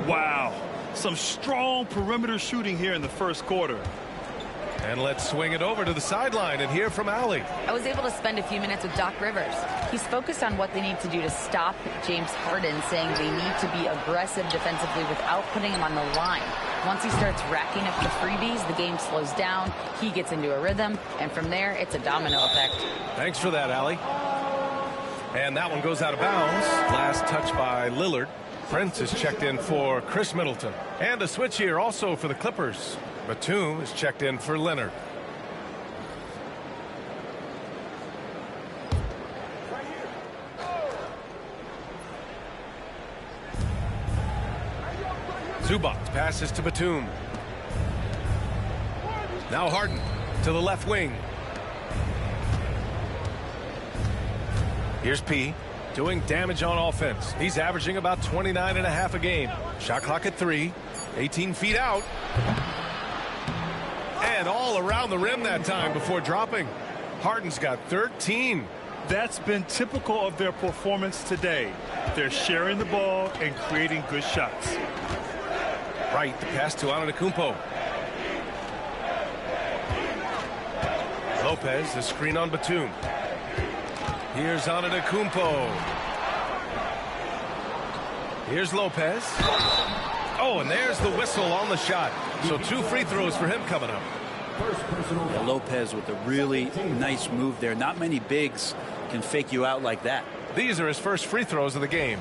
Wow. Some strong perimeter shooting here in the first quarter. And let's swing it over to the sideline and hear from Allie. I was able to spend a few minutes with Doc Rivers. He's focused on what they need to do to stop James Harden, saying they need to be aggressive defensively without putting him on the line. Once he starts racking up the freebies, the game slows down, he gets into a rhythm, and from there, it's a domino effect. Thanks for that, Allie. And that one goes out of bounds. Last touch by Lillard. Prince is checked in for Chris Middleton. And a switch here also for the Clippers. Batum is checked in for Leonard. Zubac passes to Batum. Now Harden to the left wing. Here's P doing damage on offense. He's averaging about 29.5 a game. Shot clock at 3. 18 feet out. And all around the rim that time before dropping. Harden's got 13. That's been typical of their performance today. They're sharing the ball and creating good shots. Right, the pass to Antetokounmpo. Lopez, the screen on Batum. Here's Antetokounmpo. Here's Lopez. Oh, and there's the whistle on the shot. So 2 free throws for him coming up. Yeah, Lopez with a really nice move there. Not many bigs can fake you out like that. These are his first free throws of the game.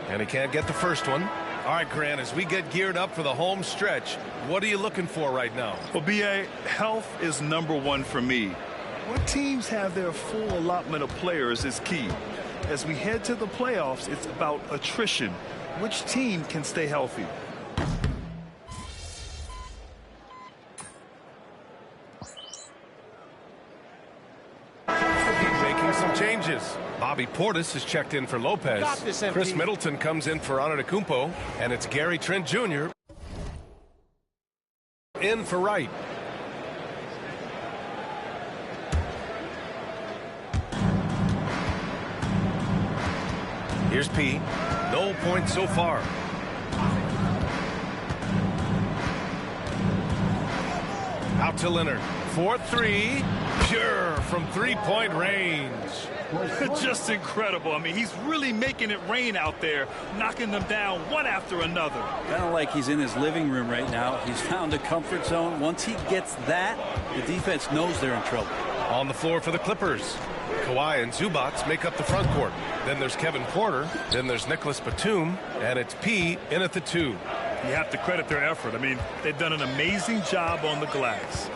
And he can't get the first one. All right, Grant, as we get geared up for the home stretch, what are you looking for right now? Well, B.A., health is #1 for me. What teams have their full allotment of players is key. As we head to the playoffs, it's about attrition. Which team can stay healthy? Making some changes. Bobby Portis is checked in for Lopez. Chris Middleton comes in for Antetokounmpo, and it's Gary Trent Jr. in for Wright. Here's P. No points so far. Out to Leonard. 4-3. Pure from 3-point range. Just incredible. I mean, he's really making it rain out there, knocking them down one after another. Kind of like he's in his living room right now. He's found a comfort zone. Once he gets that, the defense knows they're in trouble. On the floor for the Clippers. Kawhi and Zubac make up the front court. Then there's Kevin Porter. Then there's Nicholas Batum. And it's P in at the 2. You have to credit their effort. I mean, they've done an amazing job on the glass.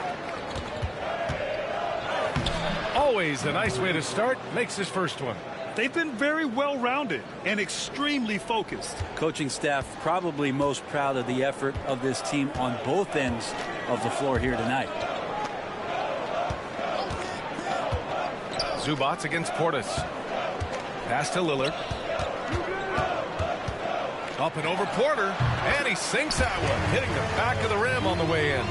Always a nice way to start. Makes his first one. They've been very well-rounded and extremely focused. Coaching staff probably most proud of the effort of this team on both ends of the floor here tonight. Zubac against Portis. Pass to Lillard. Up and over Porter. And he sinks that one, hitting the back of the rim on the way in.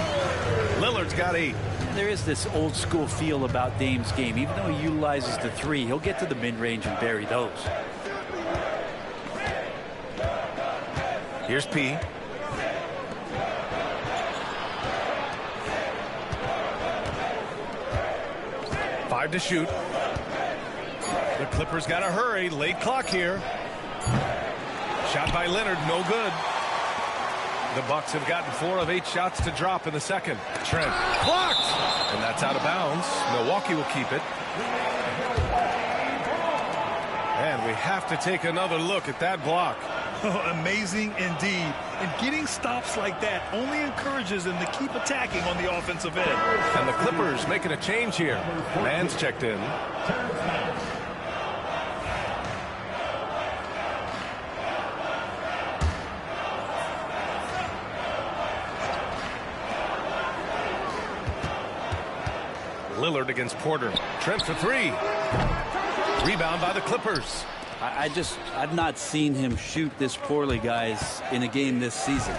Lillard's got 8. There is this old school feel about Dame's game. Even though he utilizes the 3, he'll get to the mid-range and bury those. Here's P. Five to shoot. The Clippers got to hurry. Late clock here. Shot by Leonard, no good. The Bucks have gotten 4 of 8 shots to drop in the second. Trent blocked, and that's out of bounds. Milwaukee will keep it. And we have to take another look at that block. Amazing indeed. And getting stops like that only encourages them to keep attacking on the offensive end. And the Clippers making a change here. Man's checked in. Lillard against Porter. Trent for 3. Rebound by the Clippers. I've not seen him shoot this poorly, guys, in a game this season.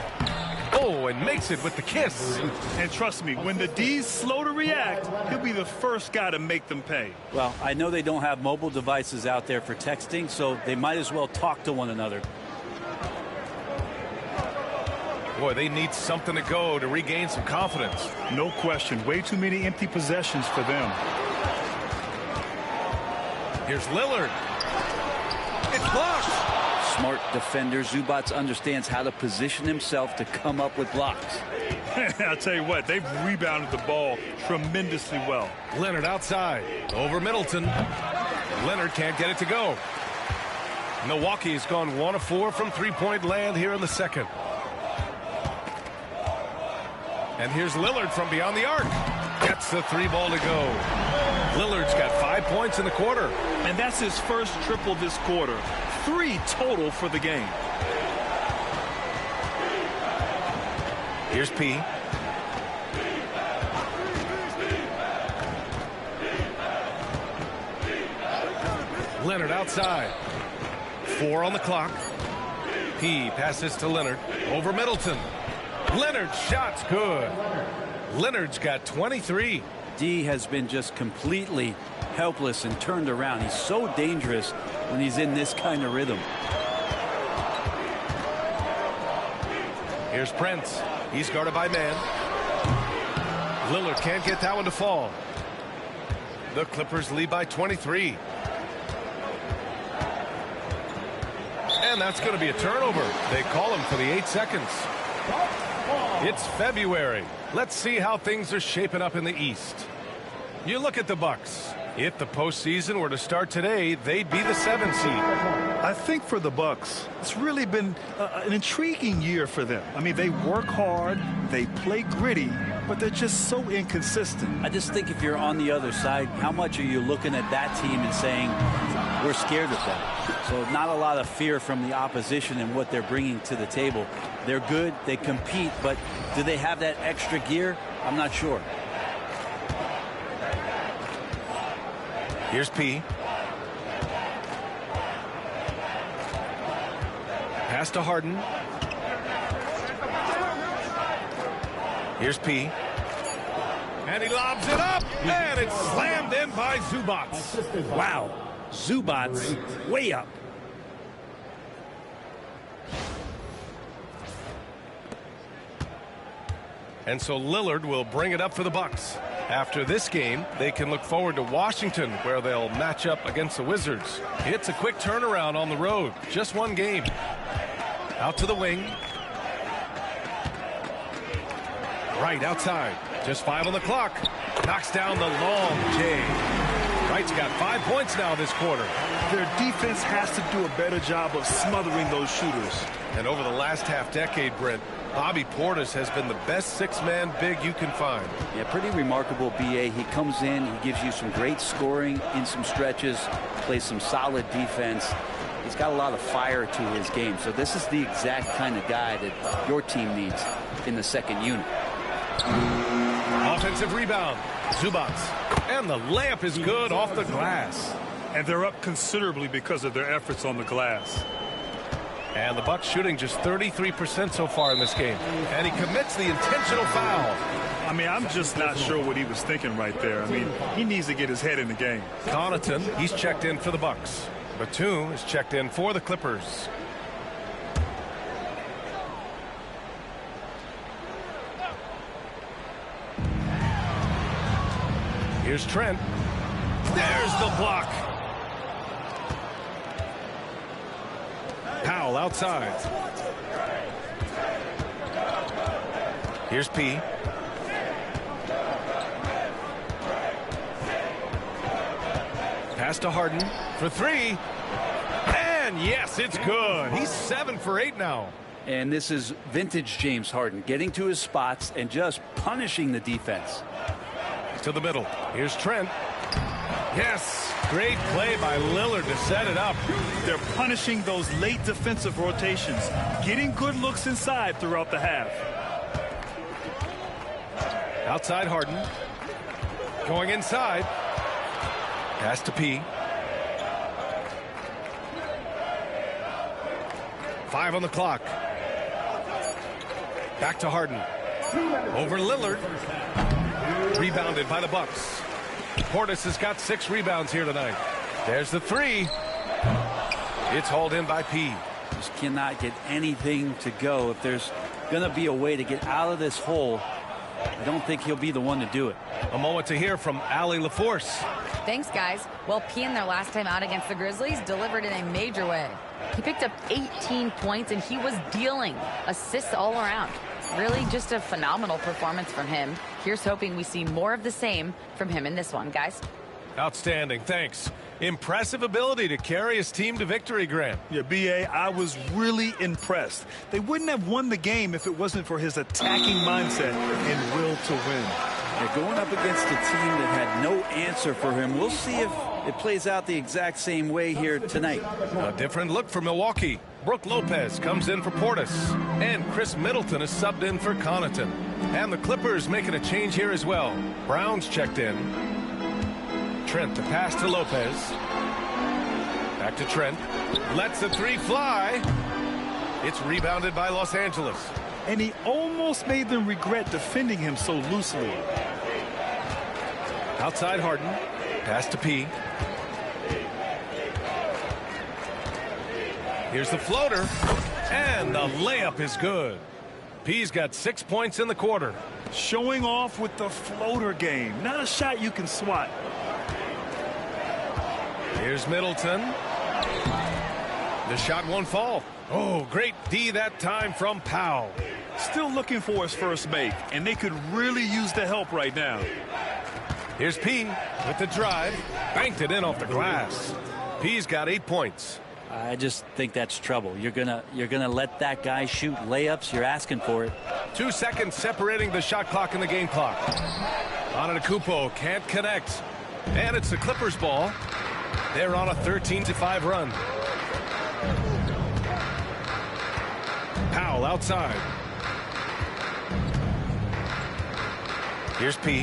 Oh, and makes it with the kiss. And trust me, when the D's slow to react, he'll be the first guy to make them pay. Well, I know they don't have mobile devices out there for texting, so they might as well talk to one another. Boy, they need something to go to regain some confidence. No question. Way too many empty possessions for them. Here's Lillard. It's blocked. Smart defender. Zubac understands how to position himself to come up with blocks. I'll tell you what, they've rebounded the ball tremendously well. Leonard outside. Over Middleton. Leonard can't get it to go. Milwaukee's gone 1 of 4 from 3-point land here in the second. And here's Lillard from beyond the arc. Gets the 3 ball to go. Lillard's got 5 points in the quarter. And that's his first triple this quarter. 3 total for the game. Here's P. Leonard outside. 4 on the clock. P passes to Leonard. Over Middleton. Leonard's shot's good. Leonard's got 23. D has been just completely helpless and turned around. He's so dangerous when he's in this kind of rhythm. Here's Prince. He's guarded by man. Lillard can't get that one to fall. The Clippers lead by 23. And that's going to be a turnover. They call him for the 8 seconds. It's February. Let's see how things are shaping up in the East. You look at the Bucks. If the postseason were to start today, they'd be the 7th seed. I think for the Bucks, it's really been an intriguing year for them. I mean, they work hard, they play gritty, but they're just so inconsistent. I just think if you're on the other side, how much are you looking at that team and saying, we're scared of them? So not a lot of fear from the opposition and what they're bringing to the table. They're good, they compete, but do they have that extra gear? I'm not sure. Here's P. Pass to Harden. Here's P. And he lobs it up, and it's slammed in by Zubac. Wow. Zubac way up. And so Lillard will bring it up for the Bucks. After this game, they can look forward to Washington, where they'll match up against the Wizards. It's a quick turnaround on the road. Just one game. Out to the wing. Right outside. Just 5 on the clock. Knocks down the long J. Wright's got 5 points now this quarter. Their defense has to do a better job of smothering those shooters. And over the last half-decade, Brent, Bobby Portis has been the best 6-man big you can find. Yeah, pretty remarkable, B.A. He comes in, he gives you some great scoring in some stretches, plays some solid defense. He's got a lot of fire to his game. So this is the exact kind of guy that your team needs in the second unit. Offensive rebound. Zubac. And the layup is good off the glass. And they're up considerably because of their efforts on the glass. And the Bucks shooting just 33% so far in this game. And he commits the intentional foul. I mean, I'm just not sure what he was thinking right there. I mean, he needs to get his head in the game. Connaughton, he's checked in for the Bucks. Batum is checked in for the Clippers. Here's Trent. There's the block. Powell outside. Here's P. Pass to Harden for 3. And yes, it's good. He's 7 for 8 now. And this is vintage James Harden, getting to his spots and just punishing the defense. To the middle. Here's Trent. Yes, great play by Lillard to set it up. They're punishing those late defensive rotations, getting good looks inside throughout the half. Outside Harden. Going inside. Pass to P. 5 on the clock. Back to Harden. Over Lillard. Rebounded by the Bucks. Portis has got 6 rebounds here tonight. There's the 3. It's hauled in by P. Just cannot get anything to go. If there's going to be a way to get out of this hole, I don't think he'll be the one to do it. A moment to hear from Allie LaForce. Thanks, guys. Well, P in their last time out against the Grizzlies delivered in a major way. He picked up 18 points, and he was dealing assists all around. Really just a phenomenal performance from him. Here's hoping we see more of the same from him in this one, guys. Outstanding. Thanks. Impressive ability to carry his team to victory, Grant. Yeah, B.A., I was really impressed. They wouldn't have won the game if it wasn't for his attacking mindset and will to win. They're going up against a team that had no answer for him. We'll see if it plays out the exact same way here tonight. A different look for Milwaukee. Brook Lopez comes in for Portis. And Chris Middleton is subbed in for Connaughton. And the Clippers making a change here as well. Brown's checked in. Trent to pass to Lopez. Back to Trent. Lets the 3 fly. It's rebounded by Los Angeles. And he almost made them regret defending him so loosely. Outside Harden. Pass to P. Here's the floater. And the layup is good. P's got 6 points in the quarter. Showing off with the floater game. Not a shot you can swat. Here's Middleton. The shot won't fall. Oh, great D that time from Powell. Still looking for his first make, and they could really use the help right now. Here's P with the drive. Banked it in off the glass. P's got 8 points. I just think that's trouble. You're gonna let that guy shoot layups. You're asking for it. 2 seconds separating the shot clock and the game clock. Antetokounmpo can't connect. And it's the Clippers ball. They're on a 13-5 run. Powell outside. Here's P.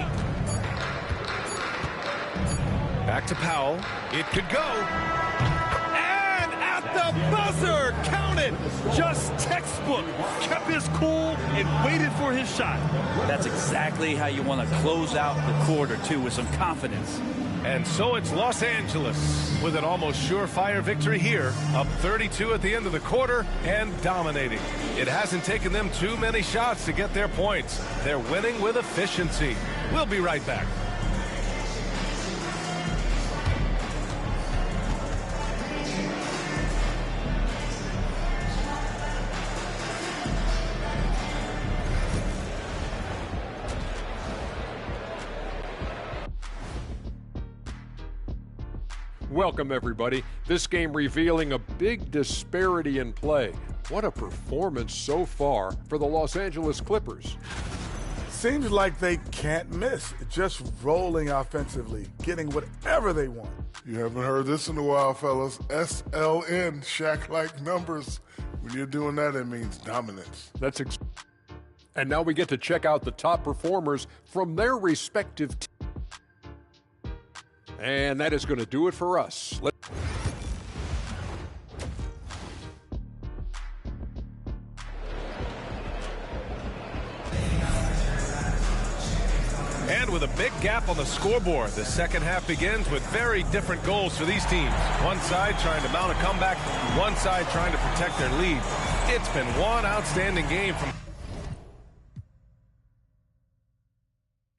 Back to Powell. It could go. And at the buzzer, count it. Just textbook. Kept his cool and waited for his shot. That's exactly how you want to close out the quarter, too, with some confidence. And so it's Los Angeles with an almost surefire victory here, up 32 at the end of the quarter and dominating. It hasn't taken them too many shots to get their points. They're winning with efficiency. We'll be right back. Welcome, everybody. This game revealing a big disparity in play. What a performance so far for the Los Angeles Clippers. Seems like they can't miss. Just rolling offensively, getting whatever they want. You haven't heard this in a while, fellas. SLN, Shaq-like numbers. When you're doing that, it means dominance. And now we get to check out the top performers from their respective teams. And that is going to do it for us. And with a big gap on the scoreboard, the second half begins with very different goals for these teams. One side trying to mount a comeback, one side trying to protect their lead. It's been one outstanding game from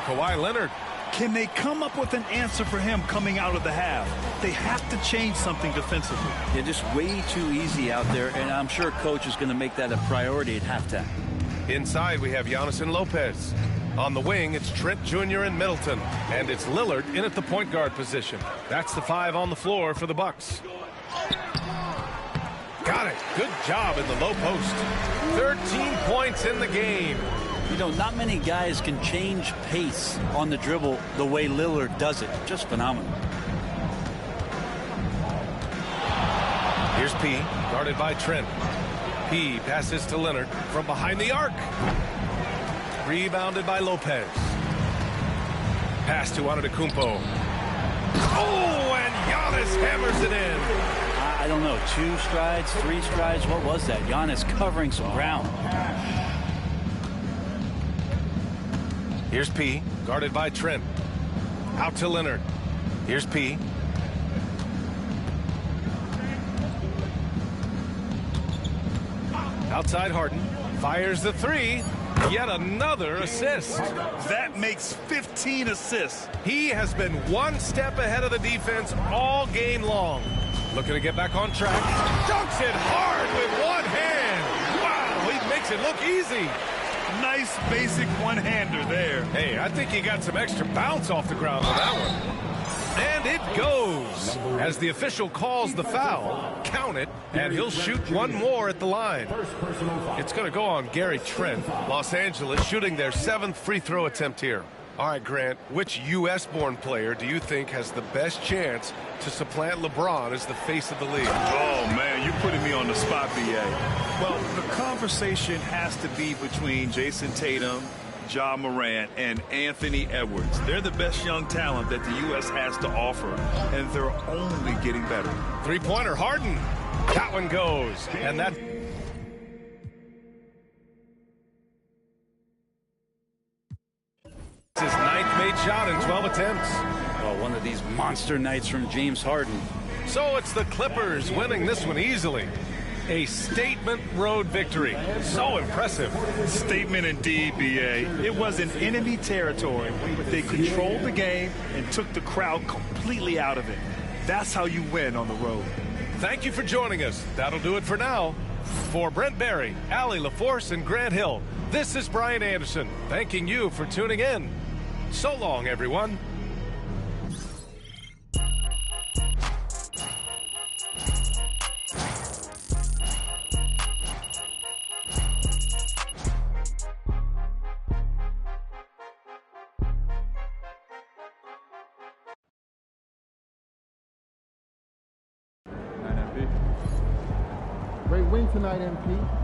Kawhi Leonard. Can they come up with an answer for him coming out of the half? They have to change something defensively. They're just way too easy out there, and I'm sure coach is going to make that a priority at halftime. Inside, we have Giannis and Lopez. On the wing, it's Trent Jr. and Middleton. And it's Lillard in at the point guard position. That's the 5 on the floor for the Bucks. Got it. Good job in the low post. 13 points in the game. You know, not many guys can change pace on the dribble the way Lillard does it. Just phenomenal. Here's P, guarded by Trent. P passes to Leonard from behind the arc. Rebounded by Lopez. Pass to Antetokounmpo. Oh, and Giannis hammers it in. I don't know, 2 strides, 3 strides. What was that? Giannis covering some ground. Here's P, guarded by Trent. Out to Leonard. Here's P. Outside Harden. Fires the 3. Yet another assist. That makes 15 assists. He has been one step ahead of the defense all game long. Looking to get back on track. Dunks it hard with one hand. Wow, he makes it look easy. Nice basic one-hander there. Hey, I think he got some extra bounce off the ground on that one. And it goes. As the official calls the foul, count it, and he'll shoot one more at the line. It's going to go on Gary Trent. Los Angeles shooting their 7th free throw attempt here. All right, Grant, which U.S.-born player do you think has the best chance to supplant LeBron as the face of the league? Oh, man, you're putting me on the spot, B.A. Well, the conversation has to be between Jason Tatum, Ja Morant, and Anthony Edwards. They're the best young talent that the U.S. has to offer, and they're only getting better. Three-pointer, Harden. That one goes, and that... his 9th made shot in 12 attempts. Oh, one of these monster nights from James Harden. So it's the Clippers winning this one easily. A statement road victory. So impressive. Statement indeed, B.A. It was in enemy territory, but they controlled the game and took the crowd completely out of it. That's how you win on the road. Thank you for joining us. That'll do it for now. For Brent Barry, Allie LaForce, and Grant Hill, this is Brian Anderson, thanking you for tuning in. So long, everyone. Great win tonight, MP.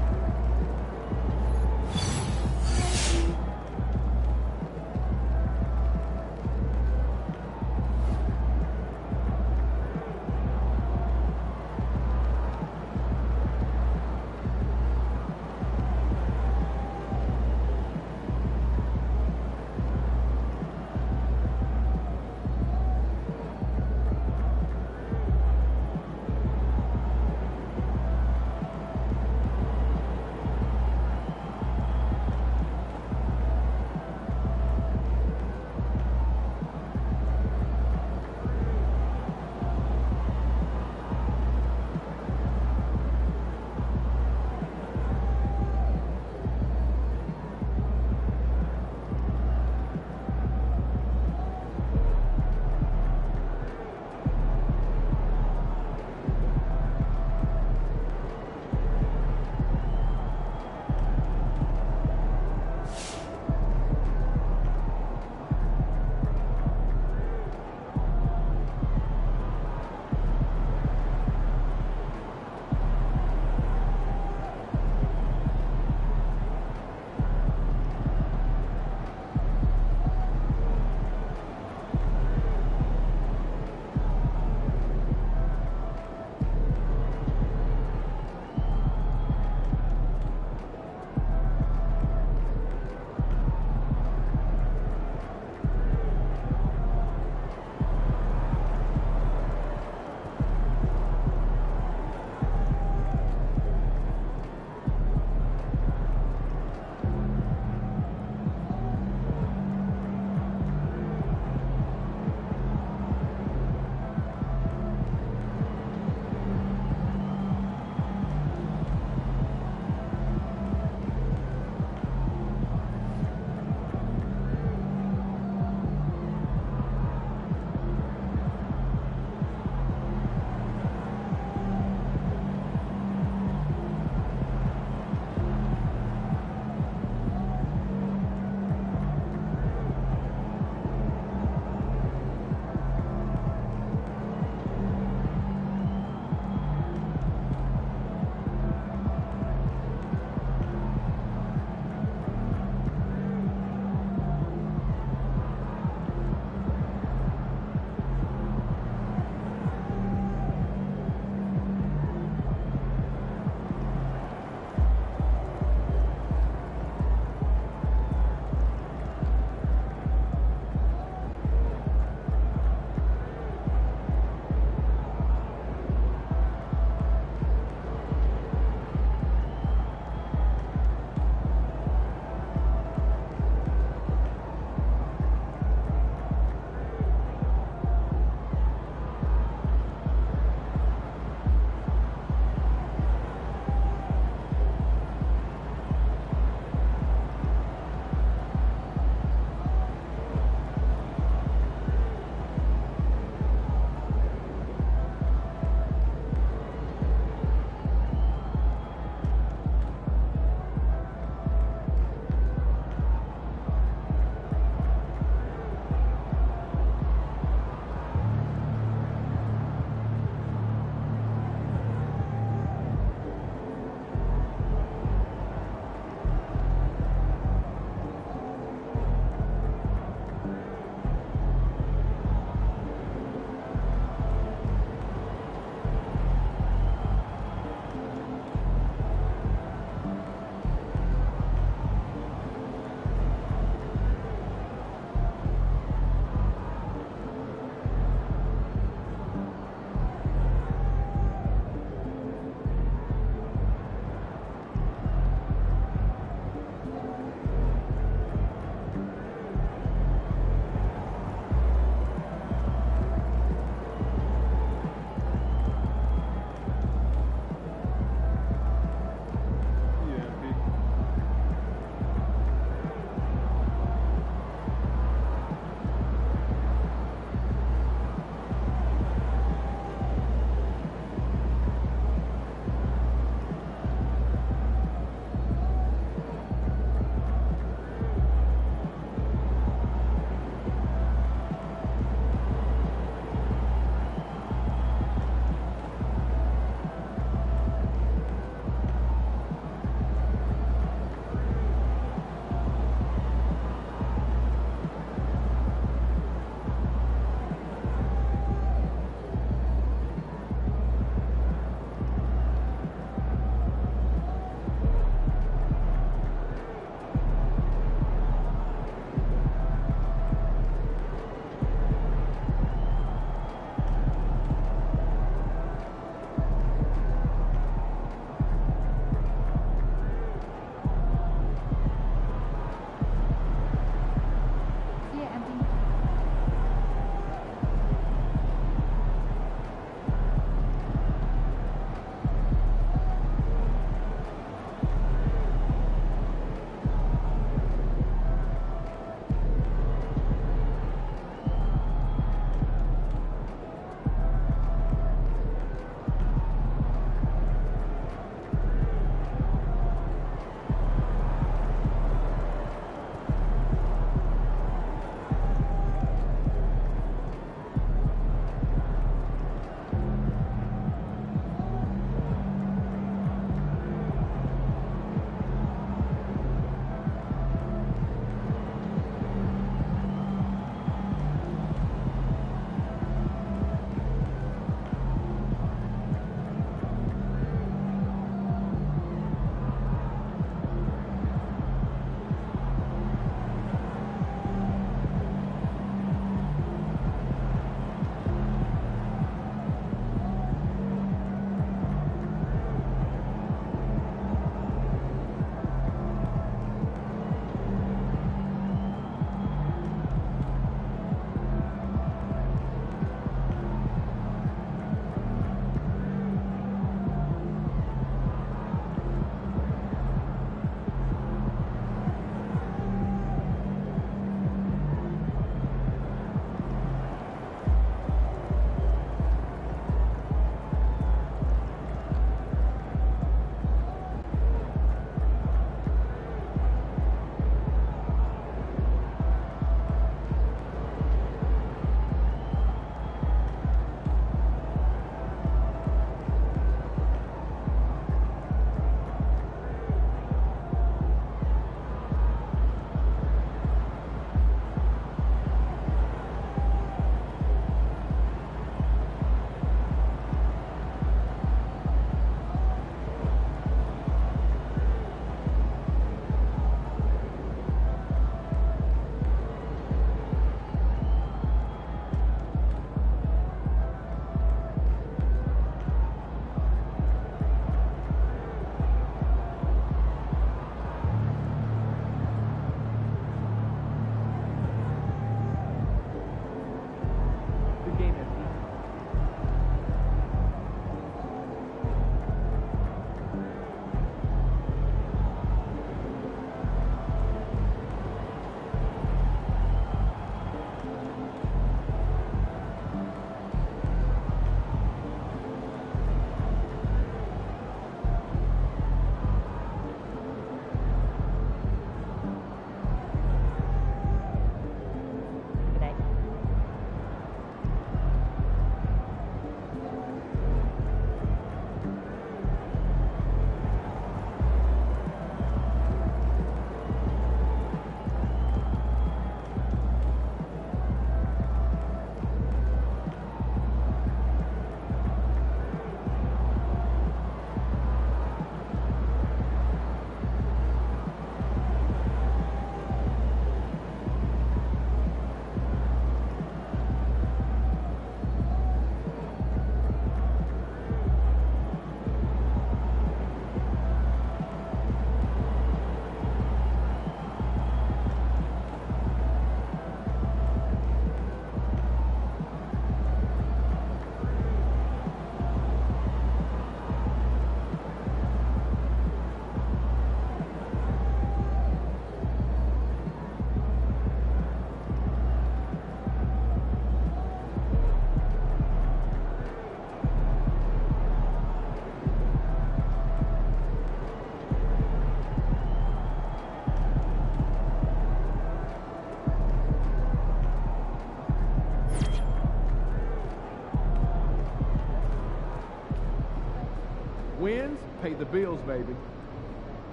wins pay the bills, baby.